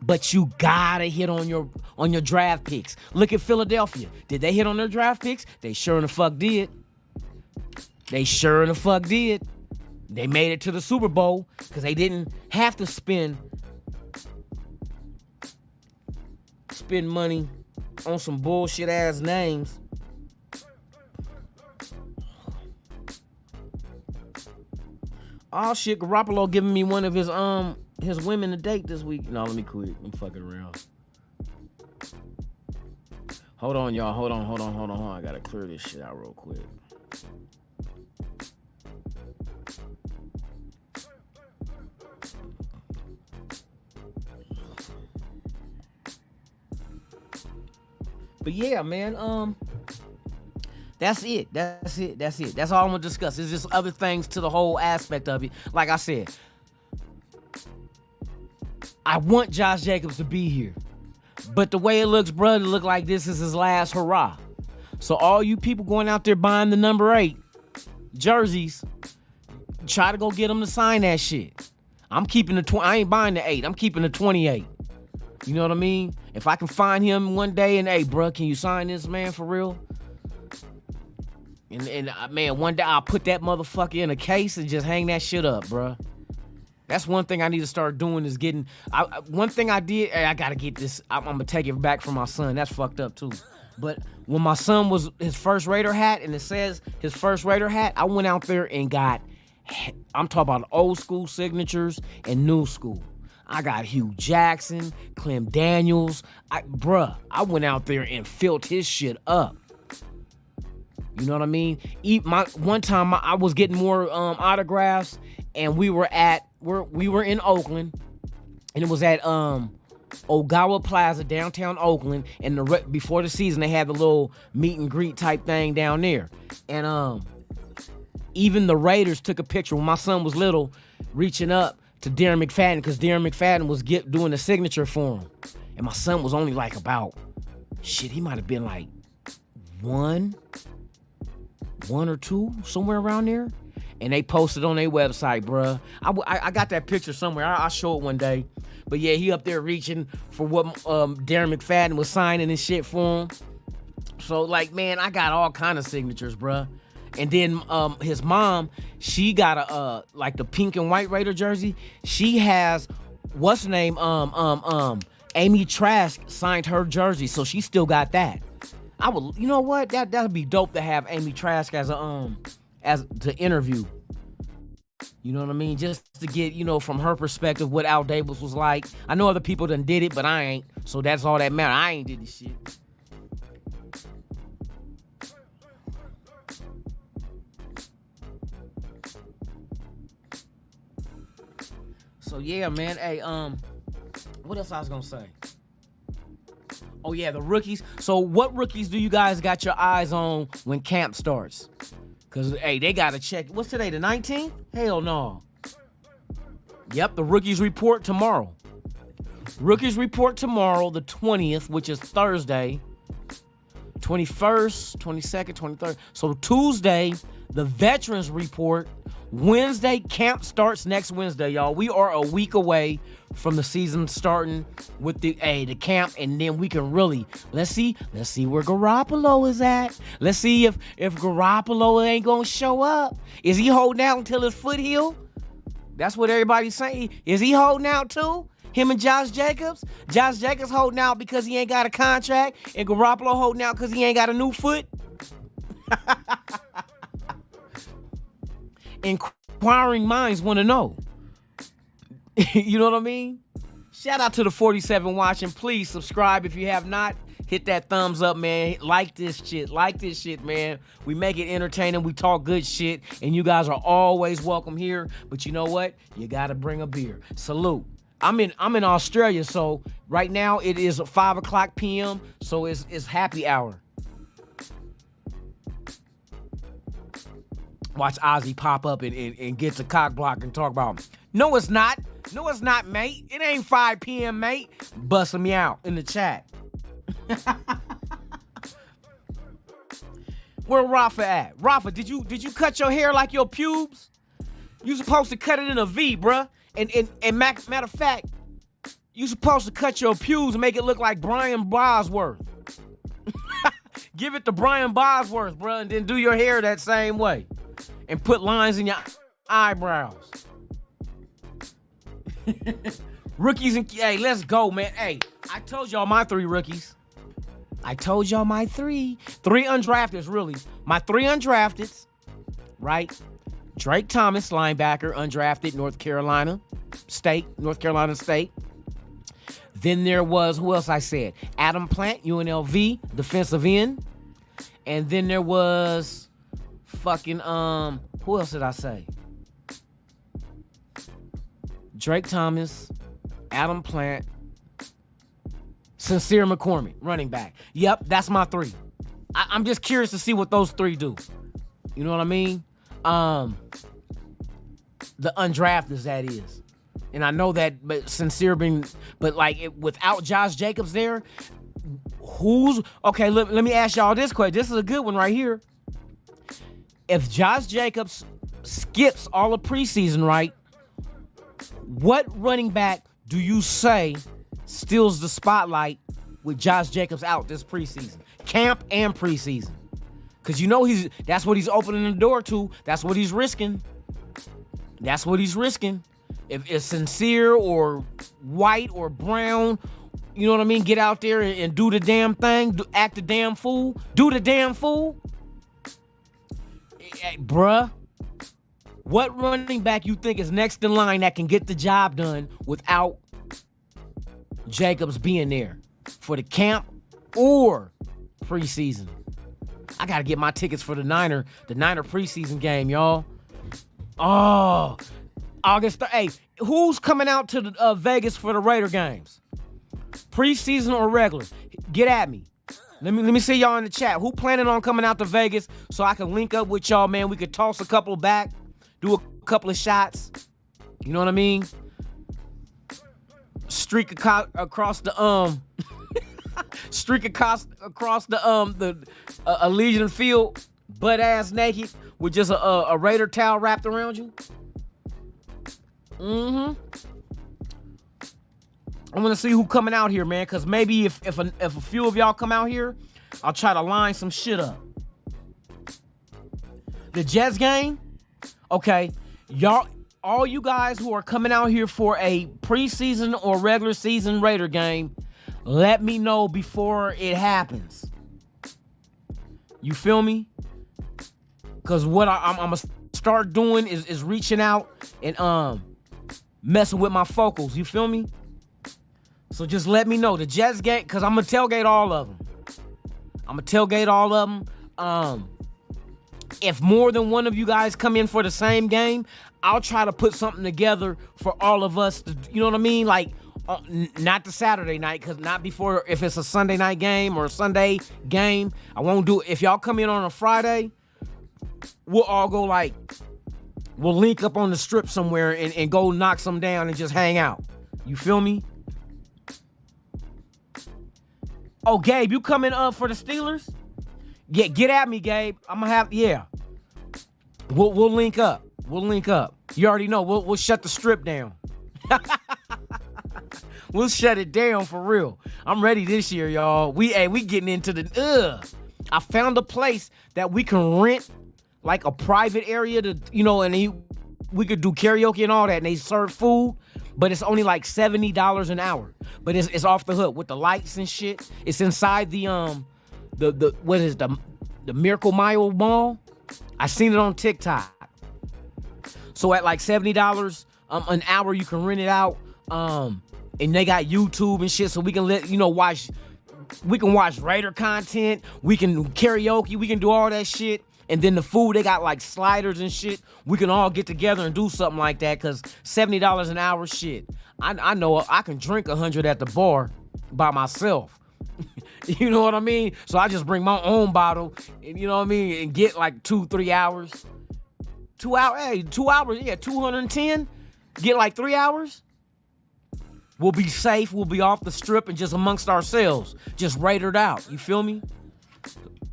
But you gotta hit on your draft picks. Look at Philadelphia. Did they hit on their draft picks? They sure in the fuck did. They sure in the fuck did. They made it to the Super Bowl because they didn't have to spend money on some bullshit ass names. Oh shit, Garoppolo giving me one of his women to date this week. No, let me quit. I'm fucking around. Hold on, y'all. Hold on. I gotta clear this shit out real quick. But yeah, man, that's it. That's all I'm gonna discuss. There's just other things to the whole aspect of it. Like I said, I want Josh Jacobs to be here. But the way it looks, brother, it look like this is his last hurrah. So all you people going out there buying the number 8 jerseys, try to go get them to sign that shit. I'm keeping the I ain't buying the 8. I'm keeping the 28. You know what I mean? If I can find him one day and, hey, bro, can you sign this, man, for real? And man, one day I'll put that motherfucker in a case and just hang that shit up, bro. That's one thing I need to start doing is getting. One thing I did, I gotta get this. I'm gonna take it back from my son. That's fucked up too. But when my son was his first Raider hat, and it says his first Raider hat, I went out there and got. I'm talking about old school signatures and new school. I got Hugh Jackson, Clem Daniels. I went out there and filled his shit up. You know what I mean? One time I was getting more autographs, and we were in Oakland, and it was at Ogawa Plaza, downtown Oakland. And before the season, they had the little meet and greet type thing down there. And even the Raiders took a picture when my son was little, reaching up to Darren McFadden, because Darren McFadden was doing the signature for him. And my son was only like about, he might have been like one or two, somewhere around there. And they posted on their website, bruh. I got that picture somewhere. I'll show it one day. But yeah, he up there reaching for what Darren McFadden was signing and shit for him. So like, man, I got all kind of signatures, bruh. And then his mom, she got a like the pink and white Raider jersey. She has what's her name? Amy Trask signed her jersey, so she still got that. You know what? That'd be dope to have Amy Trask as to interview. You know what I mean? Just to get, from her perspective what Al Davis was like. I know other people done did it, but I ain't. So that's all that matters. I ain't did this shit. So yeah, man. Hey, what else I was gonna say? Oh yeah, the rookies. So what rookies do you guys got your eyes on when camp starts? Cause hey, they gotta check. What's today? The 19th? Hell no. Yep, the rookies report tomorrow. Rookies report tomorrow, the 20th, which is Thursday. 21st, 22nd, 23rd. So Tuesday, the veterans report. Wednesday, camp starts next Wednesday, y'all. We are a week away from the season starting with the camp, and then we can really let's see where Garoppolo is at. Let's see if Garoppolo ain't gonna show up. Is he holding out until his foot heal? That's what everybody's saying. Is he holding out too? Him and Josh Jacobs? Josh Jacobs holding out because he ain't got a contract, and Garoppolo holding out because he ain't got a new foot? Inquiring minds want to know. You know what I mean? Shout out to the 47 watching. Please subscribe if you have not. Hit that thumbs up, man. Like this shit, man. We make it entertaining. We talk good shit. And you guys are always welcome here. But you know what? You got to bring a beer. Salute. I'm in Australia, so right now it is 5:00 p.m. So it's happy hour. Watch Ozzy pop up and get the cock block and talk about him. No, it's not. No, it's not, mate. It ain't 5 p.m., mate. Busting me out in the chat. Where Rafa at? Rafa, did you cut your hair like your pubes? You supposed to cut it in a V, bruh. And matter of fact, you supposed to cut your pubes and make it look like Brian Bosworth. Give it to Brian Bosworth, bruh, and then do your hair that same way. And put lines in your eyebrows. Rookies and hey, let's go, man. Hey, I told y'all my 3 rookies. I told y'all my 3 undrafteds, really. My 3 undrafteds, right? Drake Thomas, linebacker, undrafted, North Carolina State. Then there was, who else I said? Adam Plant, UNLV, defensive end. And then there was fucking, who else did I say? Drake Thomas, Adam Plant, Sincere McCormick, running back. Yep, that's my 3. I'm just curious to see what those 3 do. You know what I mean? The undrafteds, that is. And I know that, but Sincere without Josh Jacobs there, Who's okay? Let me ask y'all this question. This is a good one right here. If Josh Jacobs skips all of preseason, right? What running back do you say steals the spotlight with Josh Jacobs out this preseason, camp and preseason? Because you know that's what he's opening the door to. That's what he's risking. That's what he's risking. If it's Sincere or White or Brown, you know what I mean? Get out there and do the damn thing. Act the damn fool. Do the damn fool. Hey, bruh, what running back you think is next in line that can get the job done without Jacobs being there for the camp or preseason? I got to get my tickets for the Niner preseason game, y'all. Oh, August. Hey, who's coming out to Vegas for the Raider games? Preseason or regular? Get at me. Let me see y'all in the chat. Who planning on coming out to Vegas so I can link up with y'all, man? We could toss a couple back, do a couple of shots. You know what I mean? Streak across the streak across the Allegiant Field, butt ass naked with just a Raider towel wrapped around you. I want to see who coming out here, man, because maybe if a few of y'all come out here, I'll try to line some shit up. The Jets game, okay, y'all, all you guys who are coming out here for a preseason or regular season Raider game, let me know before it happens. You feel me? Because what I'm going to start doing is reaching out and messing with my focals. You feel me? So just let me know. The Jets game, because I'm going to tailgate all of them. If more than one of you guys come in for the same game, I'll try to put something together for all of us to, you know what I mean? Like, not the Saturday night, because not before, if it's a Sunday night game or a Sunday game, I won't do it. If y'all come in on a Friday, we'll all go we'll link up on the strip somewhere and go knock some down and just hang out. You feel me? Oh, Gabe, you coming up for the Steelers? Yeah, get at me, Gabe. I'm gonna have, yeah. We'll link up. You already know. We'll shut the strip down. We'll shut it down for real. I'm ready this year, y'all. We getting into the I found a place that we can rent like a private area to, you know, and we could do karaoke and all that, and they serve food, but it's only like $70 an hour. But it's off the hook with the lights and shit. It's inside the what is the Miracle Mile Mall? I seen it on TikTok. So at like $70 an hour, you can rent it out. And they got YouTube and shit, so we can watch Raider content. We can karaoke. We can do all that shit. And then the food, they got like sliders and shit. We can all get together and do something like that, because $70 an hour, shit. I know I can drink 100 at the bar by myself. You know what I mean? So I just bring my own bottle, and you know what I mean, and get like 2-3 hours. 2 hours, hey, 2 hours, yeah, 210. Get like 3 hours. We'll be safe. We'll be off the strip and just amongst ourselves, just raided out. You feel me?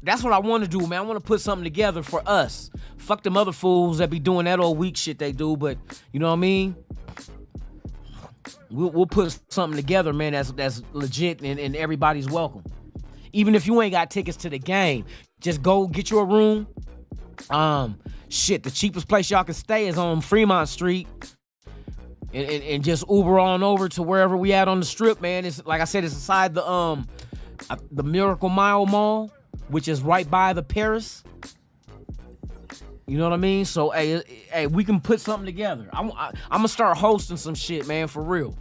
That's what I want to do, man. I want to put something together for us. Fuck them other fools that be doing that old weak shit they do, but you know what I mean? We'll put something together, man, that's legit and everybody's welcome. Even if you ain't got tickets to the game, just go get you a room. The cheapest place y'all can stay is on Fremont Street. And just Uber on over to wherever we at on the strip, man. It's like I said, it's inside the Miracle Mile Mall, which is right by the Paris. You know what I mean? So hey, we can put something together. I'm gonna start hosting some shit, man, for real.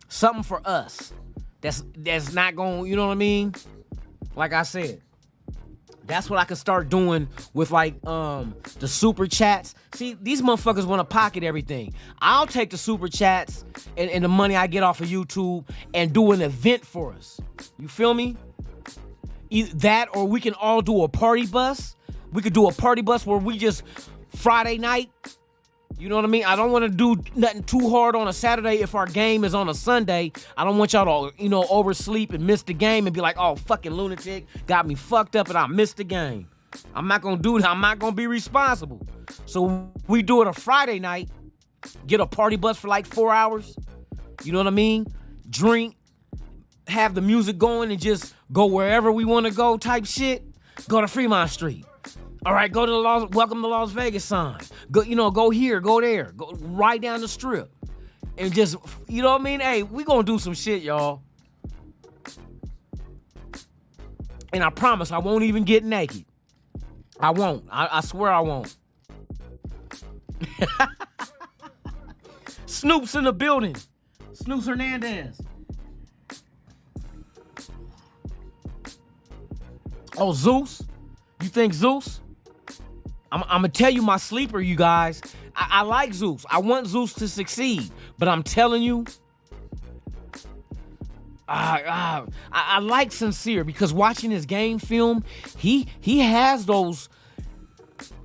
Something for us. That's not going, you know what I mean? Like I said, that's what I can start doing with like the super chats. See, these motherfuckers want to pocket everything. I'll take the super chats and the money I get off of YouTube and do an event for us. You feel me? Either that, or we can all do a party bus. We could do a party bus where we just Friday night, You know what I mean? I don't want to do nothing too hard on a Saturday if our game is on a Sunday. I don't want y'all to, oversleep and miss the game and be like, oh, fucking lunatic got me fucked up and I missed the game. I'm not going to do that. I'm not going to be responsible. So we do it a Friday night, get a party bus for like 4 hours. You know what I mean? Drink, have the music going and just go wherever we want to go type shit. Go to Fremont Street. All right, go to the Welcome to Las Vegas sign. Go here, go there. Go right down the strip. And just, you know what I mean? Hey, we gonna do some shit, y'all. And I promise I won't even get naked. I won't. I swear I won't. Snoop's in the building. Snoops Hernandez. Oh, Zeus? You think Zeus? I'm going to tell you my sleeper, you guys. I like Zeus. I want Zeus to succeed. But I'm telling you, I like Sincere because watching his game film, he has those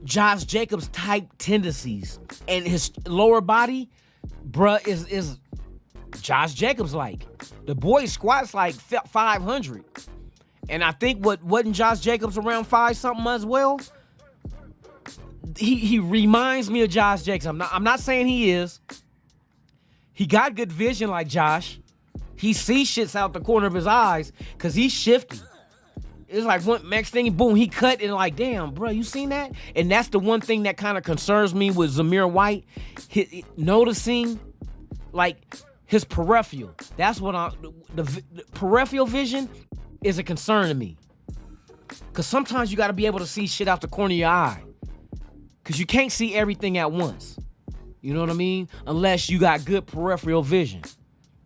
Josh Jacobs type tendencies. And his lower body, bruh, is Josh Jacobs like. The boy squats like 500. And I think wasn't Josh Jacobs around 5-something as well? He reminds me of Josh Jacobs. I'm not saying he is. He got good vision like Josh. He sees shits out the corner of his eyes because he's shifty. It's like one next thing, boom, he cut and like, damn, bro, you seen that? And that's the one thing that kind of concerns me with Zamir White, noticing like his peripheral. That's what the peripheral vision is a concern to me. Because sometimes you got to be able to see shit out the corner of your eye. Because you can't see everything at once. You know what I mean? Unless you got good peripheral vision.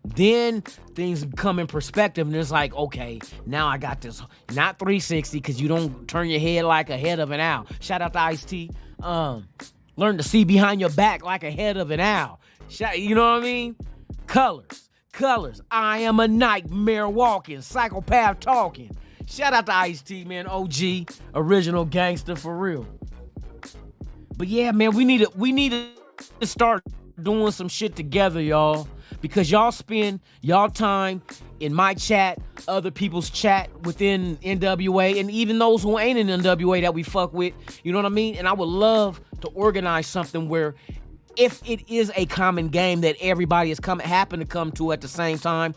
Then things come in perspective and it's like, okay, now I got this. Not 360 because you don't turn your head like a head of an owl. Shout out to Ice-T. Learn to see behind your back like a head of an owl. You know what I mean? Colors. I am a nightmare walking, psychopath talking. Shout out to Ice-T, man. OG, original gangster for real. But yeah, man, we need to start doing some shit together, y'all. Because y'all spend y'all time in my chat, other people's chat within NWA, and even those who ain't in NWA that we fuck with. You know what I mean? And I would love to organize something where if it is a common game that everybody is happen to come to at the same time,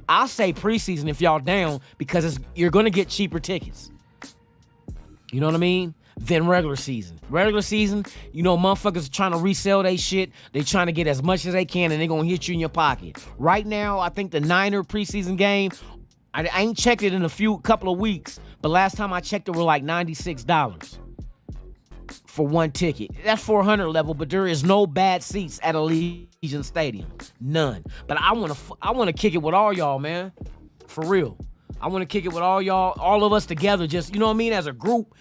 I'll say preseason if y'all down, because you're going to get cheaper tickets. You know what I mean? Than regular season. Regular season, motherfuckers are trying to resell they shit. They trying to get as much as they can, and they're going to hit you in your pocket. Right now, I think the Niner preseason game, I ain't checked it in a couple of weeks, but last time I checked it were like $96 for one ticket. That's 400 level, but there is no bad seats at Allegiant Stadium. None. But I want to kick it with all y'all, man. For real. I want to kick it with all y'all, all of us together, just, you know what I mean, as a group.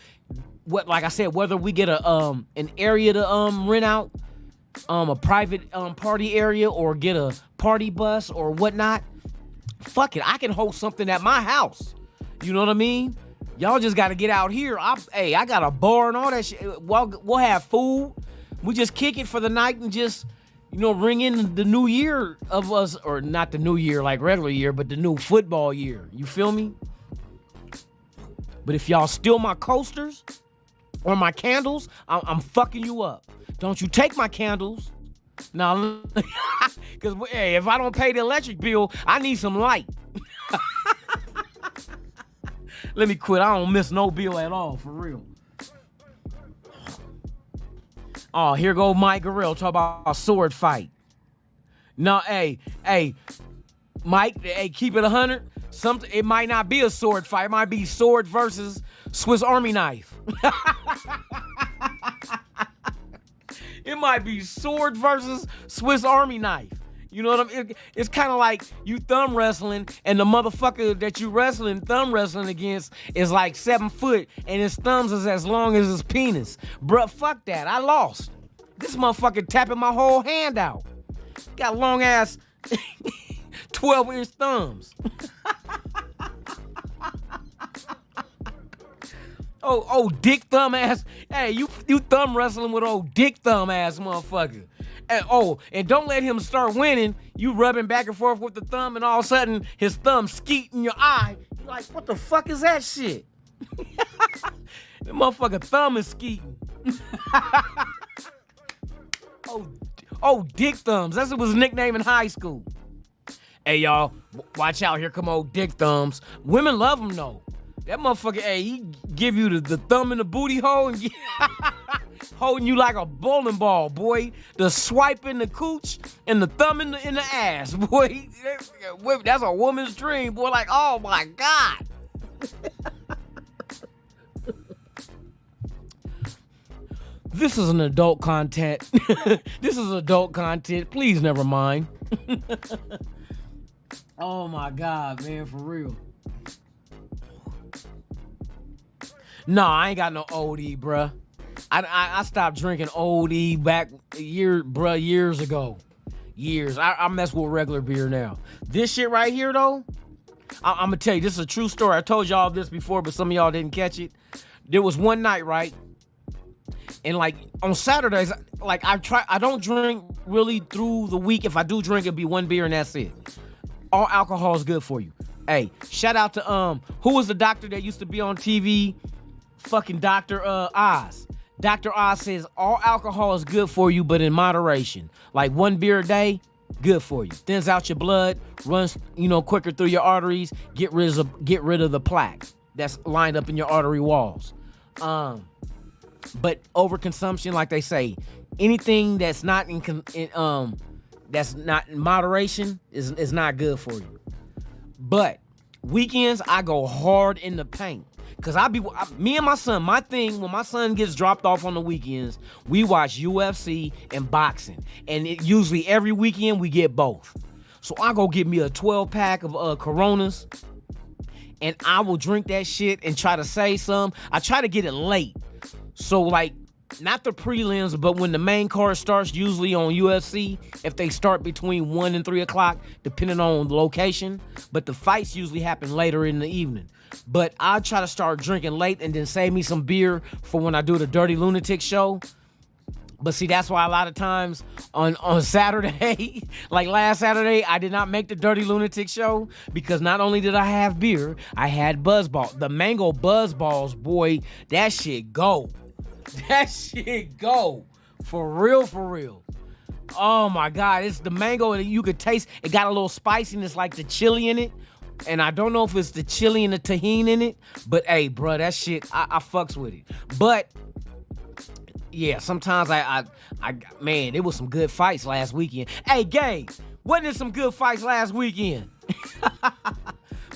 Like I said, whether we get an area to rent out, a private party area, or get a party bus or whatnot, fuck it, I can host something at my house. You know what I mean? Y'all just got to get out here. I got a bar and all that shit. We'll have food. We just kick it for the night and just, ring in the new year of us, or not the new year like regular year, but the new football year. You feel me? But if y'all steal my coasters or my candles, I'm fucking you up. Don't you take my candles. Now, because hey, if I don't pay the electric bill, I need some light. Let me quit. I don't miss no bill at all, for real. Oh, here go Mike Guerrero talk about a sword fight. No, hey, Mike, keep it 100. It might not be a sword fight. It might be sword versus Swiss Army knife. It might be sword versus Swiss Army knife. You know what I mean? It's kind of like you thumb wrestling, and the motherfucker that you thumb wrestling against is like 7 foot, and his thumbs is as long as his penis. Bruh, fuck that. I lost. This motherfucker tapping my whole hand out. Got long ass 12-inch thumbs. Oh, dick thumb ass. Hey, you thumb wrestling with old dick thumb ass motherfucker. And don't let him start winning. You rubbing back and forth with the thumb, and all of a sudden his thumb skeet in your eye. You're like, what the fuck is that shit? The motherfucker thumb is skeeting. Dick Thumbs. That's what was his nickname in high school. Hey, y'all, watch out. Here come old Dick Thumbs. Women love him, though. That motherfucker, he give you the thumb in the booty hole and holding you like a bowling ball, boy. The swipe in the cooch and the thumb in the ass, boy. That's a woman's dream, boy. Like, oh, my God. This is an adult content. This is adult content. Please never mind. Oh, my God, man, for real. No, I ain't got no OD, bruh. I stopped drinking OD back years ago. Years. I mess with regular beer now. This shit right here, though, I'm gonna tell you, this is a true story. I told y'all this before, but some of y'all didn't catch it. There was one night, right? And like on Saturdays, like I don't drink really through the week. If I do drink, it'll be one beer and that's it. All alcohol is good for you. Hey, shout out to who was the doctor that used to be on TV? Fucking Dr. Oz. Dr. Oz says all alcohol is good for you, but in moderation. Like one beer a day, good for you. Thins out your blood, runs, quicker through your arteries, get rid of the plaque that's lined up in your artery walls. But overconsumption, like they say, anything that's not that's not in moderation is not good for you. But weekends, I go hard in the paint. Cause me and my son, my thing, when my son gets dropped off on the weekends, we watch UFC and boxing. And usually every weekend we get both. So I go get me a 12-pack of Coronas, and I will drink that shit and try to say some. I try to get it late. So like, not the prelims, but when the main card starts, usually on UFC, if they start between 1 and 3 o'clock, depending on the location. But the fights usually happen later in the evening. But I try to start drinking late and then save me some beer for when I do the Dirty Lunatic show. But see, that's why a lot of times on Saturday, like last Saturday, I did not make the Dirty Lunatic show because not only did I have beer, I had Buzzball. The mango Buzzballs, boy, that shit go. That shit go. For real. Oh my God, it's the mango that you could taste. It got a little spiciness like the chili in it. And I don't know if it's the chili and the tahini in it, but hey, bro, that shit, I fucks with it. But yeah, sometimes man, it was some good fights last weekend. Hey, Gabe, wasn't there some good fights last weekend?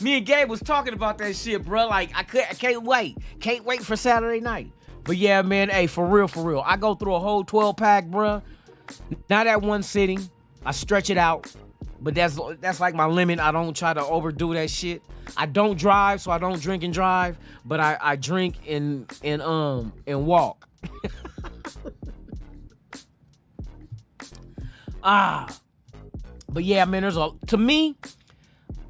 Me and Gabe was talking about that shit, bro. Like, I can't wait. Can't wait for Saturday night. But yeah, man, hey, for real. I go through a whole 12-pack, bro. Not at one sitting. I stretch it out. But that's like my limit. I don't try to overdo that shit. I don't drive, so I don't drink and drive. But I drink and walk. But yeah, man, to me,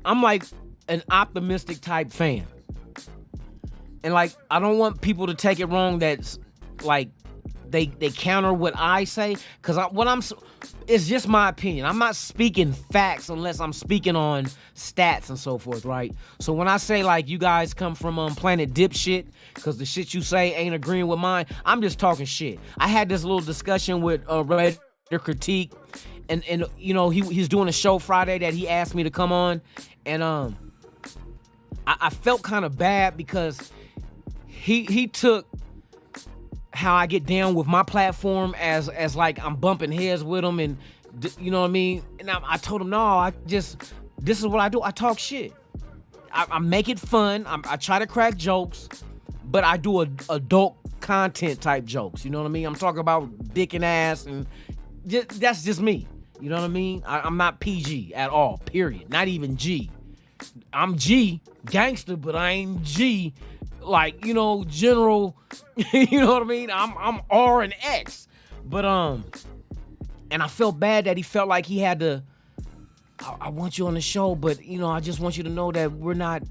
I'm like an optimistic type fan. And like, I don't want people to take it wrong that's like they counter what I say, because it's just my opinion. I'm not speaking facts unless I'm speaking on stats and so forth, right? So when I say like you guys come from Planet Dipshit because the shit you say ain't agreeing with mine, I'm just talking shit. I had this little discussion with Red Critique, and he's doing a show Friday that he asked me to come on, and I felt kind of bad because he took how I get down with my platform as like I'm bumping heads with him, and you know what I mean? And I told him, no, this is what I do. I talk shit. I make it fun. I try to crack jokes, but I do adult content type jokes. You know what I mean? I'm talking about dick and ass, and that's just me. You know what I mean? I'm not PG at all, period. Not even G. I'm G, gangster, but I ain't G, like, general, you know what I mean? I'm R and X. But, and I felt bad that he felt like he had to, I want you on the show, but, I just want you to know that we're not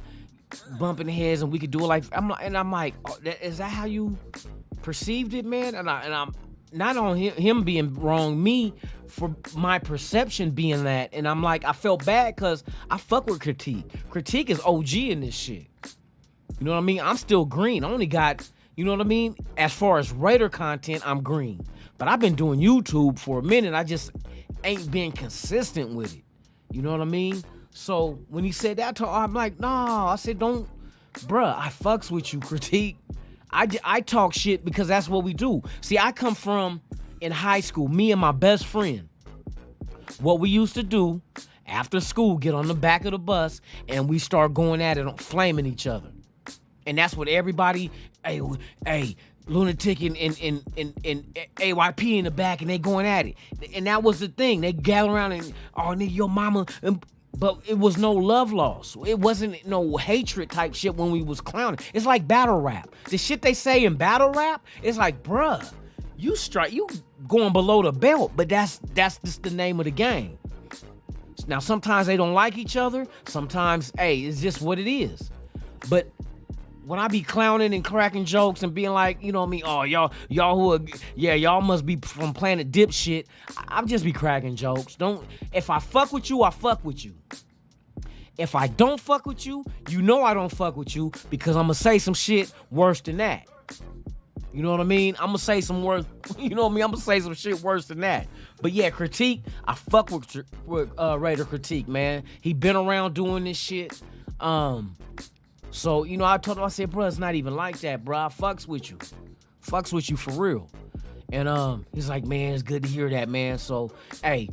bumping heads and we could do it like, I'm like, oh, is that how you perceived it, man? And not on him being wrong, me for my perception being that. And I'm like, I felt bad because I fuck with Critique. Critique is OG in this shit. You know what I mean? I'm still green. I only got, you know what I mean? As far as Raider content, I'm green. But I've been doing YouTube for a minute. I just ain't been consistent with it. You know what I mean? So when he said that, I'm like, nah. I said, don't, bruh, I fucks with you, Critique. I talk shit because that's what we do. See, I come from, in high school, me and my best friend, what we used to do after school, get on the back of the bus and we start going at it, flaming each other. And that's what everybody, hey, Lunatic and AYP in the back, and they going at it. And that was the thing. They gather around and, oh, nigga, your mama. But it was no love loss. It wasn't no hatred type shit when we was clowning. It's like battle rap. The shit they say in battle rap, it's like, bruh, you going below the belt, but that's just the name of the game. Now, sometimes they don't like each other. Sometimes, hey, it's just what it is. But when I be clowning and cracking jokes and being like, you know what I mean? Oh, y'all must be from Planet Dipshit. I'll just be cracking jokes. If I fuck with you, I fuck with you. If I don't fuck with you, you know I don't fuck with you because I'm gonna say some shit worse than that. You know what I mean? I'm gonna say some worse, you know what I mean? I'm gonna say some shit worse than that. But yeah, Critique, I fuck with Raider Critique, man. He been around doing this shit. So, you know, I told him, I said, bro, it's not even like that, bro. I fucks with you. Fucks with you for real. And he's like, man, it's good to hear that, man. So, hey,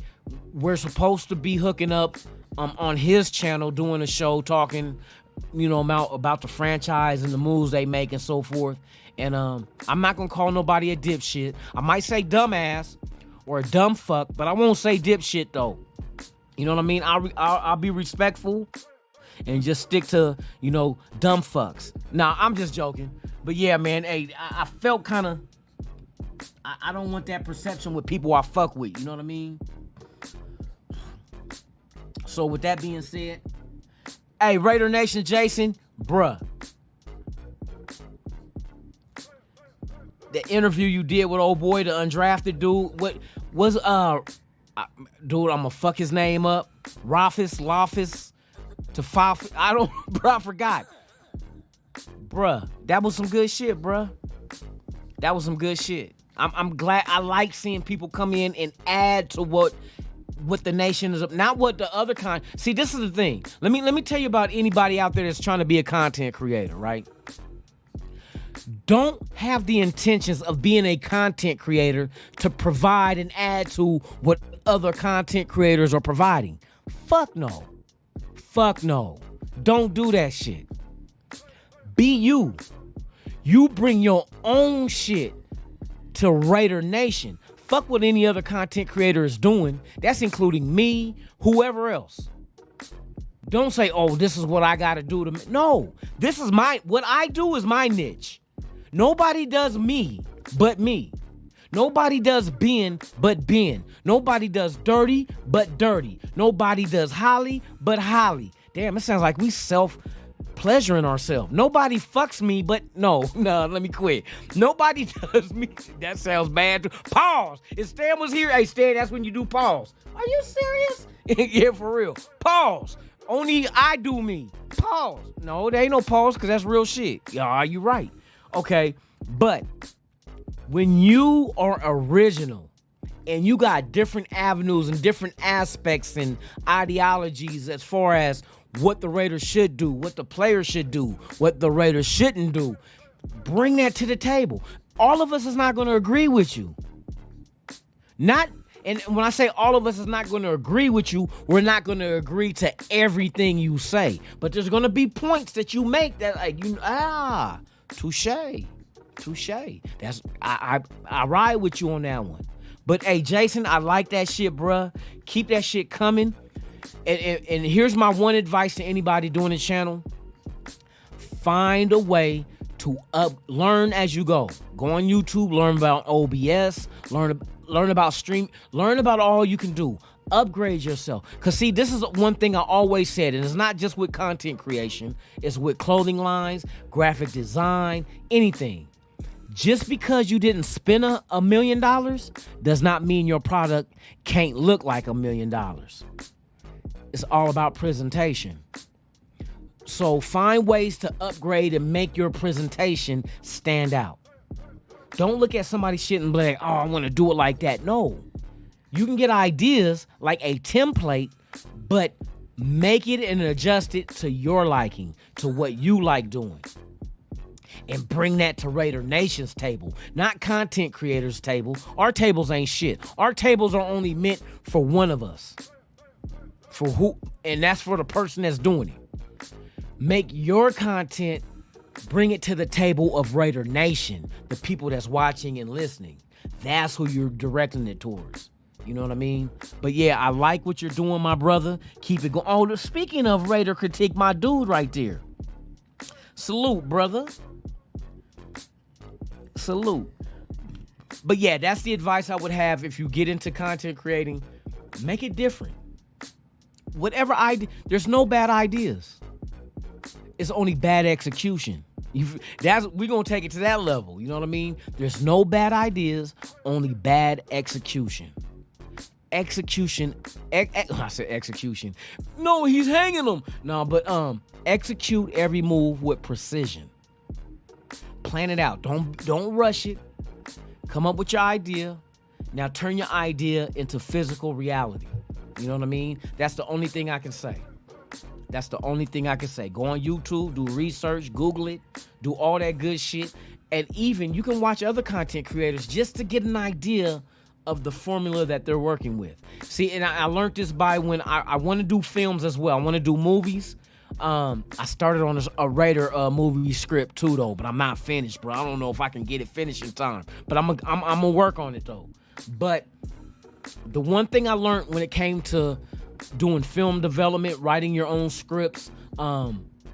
we're supposed to be hooking up on his channel, doing a show, talking, you know, about the franchise and the moves they make and so forth. And I'm not going to call nobody a dipshit. I might say dumbass or a dumb fuck, but I won't say dipshit, though. You know what I mean? I'll be respectful and just stick to, you know, dumb fucks. Nah, I'm just joking. But yeah, man, hey, I felt kind of, I don't want that perception with people I fuck with, you know what I mean? So with that being said, hey, Raider Nation Jason, bruh. The interview you did with old boy, the undrafted dude, what was, dude, I'm gonna fuck his name up. Lofis. I forgot. Bruh, that was some good shit, bruh. That was some good shit. I'm glad. I like seeing people come in and add to what the nation is up. Not what the other See, this is the thing. Let me tell you about anybody out there that's trying to be a content creator, right? Don't have the intentions of being a content creator to provide and add to what other content creators are providing. Fuck no. Fuck no. Don't do that shit. Be you. You bring your own shit to Raider Nation. Fuck what any other content creator is doing. That's including me, whoever else. Don't say, oh, this is what I gotta do to... No, what I do is my niche. Nobody does me but me. Nobody does Ben but Ben. Nobody does dirty but dirty. Nobody does Holly but Holly. Damn, it sounds like we self-pleasuring ourselves. Nobody fucks me but... No, let me quit. Nobody does me... That sounds bad. Pause. If Stan was here... Hey, Stan, that's when you do pause. Are you serious? Yeah, for real. Pause. Only I do me. Pause. No, there ain't no pause because that's real shit. Yeah, you right. Okay, but when you are original and you got different avenues and different aspects and ideologies as far as what the Raiders should do, what the players should do, what the Raiders shouldn't do, bring that to the table. All of us is not going to agree with you. And when I say all of us is not going to agree with you, we're not going to agree to everything you say. But there's going to be points that you make that like, touche. That's I ride with you on that one. But hey, Jason, I like that shit, bruh. Keep that shit coming. And here's my one advice to anybody doing the channel. Find a way to learn as you go. Go on YouTube, learn about OBS, learn about stream, learn about all you can do. Upgrade yourself. Because see, this is one thing I always said, and it's not just with content creation, it's with clothing lines, graphic design, anything. Just because you didn't spend $1 million does not mean your product can't look like $1 million. It's all about presentation. So find ways to upgrade and make your presentation stand out. Don't look at somebody's shit and be like, oh, I want to do it like that. No. You can get ideas like a template, but make it and adjust it to your liking, to what you like doing. And bring that to Raider Nation's table, not content creators' table. Our tables ain't shit. Our tables are only meant for one of us. For who? And that's for the person that's doing it. Make your content, bring it to the table of Raider Nation, the people that's watching and listening. That's who you're directing it towards. You know what I mean? But yeah, I like what you're doing, my brother. Keep it going. Oh, speaking of Raider Critique, my dude right there. Salute, brother. Salute. But yeah, that's the advice I would have if you get into content creating. Make it different. Whatever idea, there's no bad ideas. It's only bad execution. We're going to take it to that level. You know what I mean? There's no bad ideas, only bad execution. Execution. I said execution. No, he's hanging them. No, but execute every move with precision. Plan it out. Don't rush it. Come up with your idea. Now turn your idea into physical reality. You know what I mean? That's the only thing I can say. That's the only thing I can say. Go on YouTube, do research, Google it, do all that good shit. And even you can watch other content creators just to get an idea of the formula that they're working with. See, and I learned this by when I want to do films as well. I want to do movies. I started on a Raider movie script too, though, but I'm not finished, bro. I don't know if I can get it finished in time, but I'm gonna work on it though. But the one thing I learned when it came to doing film development, writing your own scripts,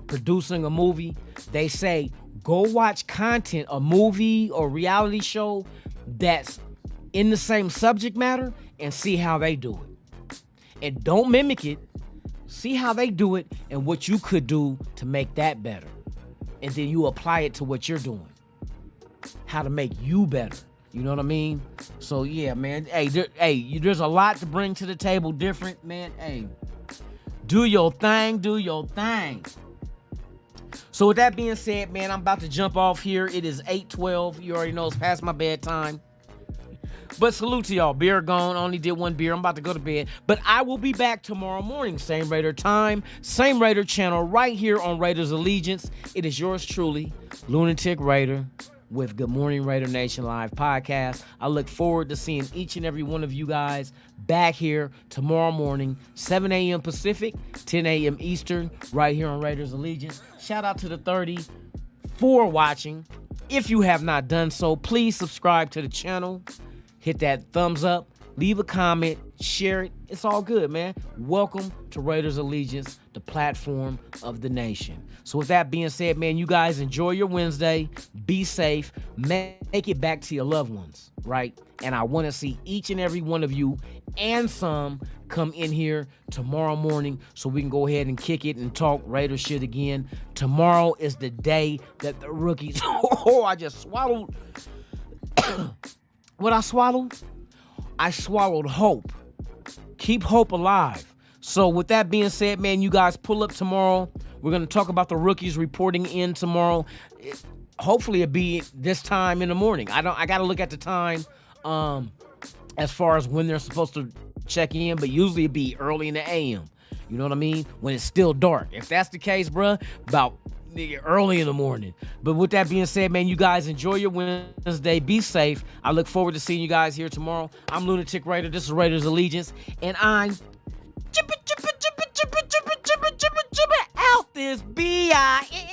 producing a movie, they say go watch content, a movie or reality show that's in the same subject matter and see how they do it. And don't mimic it. See how they do it and what you could do to make that better. And then you apply it to what you're doing. How to make you better. You know what I mean? So yeah, man. Hey, there's a lot to bring to the table different, man. Hey, do your thing, do your thing. So with that being said, man, I'm about to jump off here. It is 8:12. You already know it's past my bedtime. But salute to y'all. Beer gone. Only did one beer. I'm about to go to bed. But I will be back tomorrow morning. Same Raider time. Same Raider channel right here on Raiders Allegiance. It is yours truly, Lunatic Raider, with Good Morning Raider Nation Live podcast. I look forward to seeing each and every one of you guys back here tomorrow morning, 7 a.m. Pacific, 10 a.m. Eastern, right here on Raiders Allegiance. Shout out to the 30 for watching. If you have not done so, please subscribe to the channel. Hit that thumbs up, leave a comment, share it. It's all good, man. Welcome to Raiders Allegiance, the platform of the nation. So with that being said, man, you guys enjoy your Wednesday. Be safe. Make it back to your loved ones, right? And I want to see each and every one of you and some come in here tomorrow morning so we can go ahead and kick it and talk Raider shit again. Tomorrow is the day that the rookies... Oh, I just swallowed... What I swallowed? I swallowed hope. Keep hope alive. So with that being said, man, you guys pull up tomorrow. We're going to talk about the rookies reporting in tomorrow. Hopefully it'll be this time in the morning. I got to look at the time as far as when they're supposed to check in, but usually it'd be early in the AM. You know what I mean? When it's still dark. If that's the case, bruh, about early in the morning. But with that being said, man, you guys enjoy your Wednesday. Be safe. I look forward to seeing you guys here tomorrow. I'm Lunatic Raider. This is Raiders Allegiance. And I'm out this B-I-N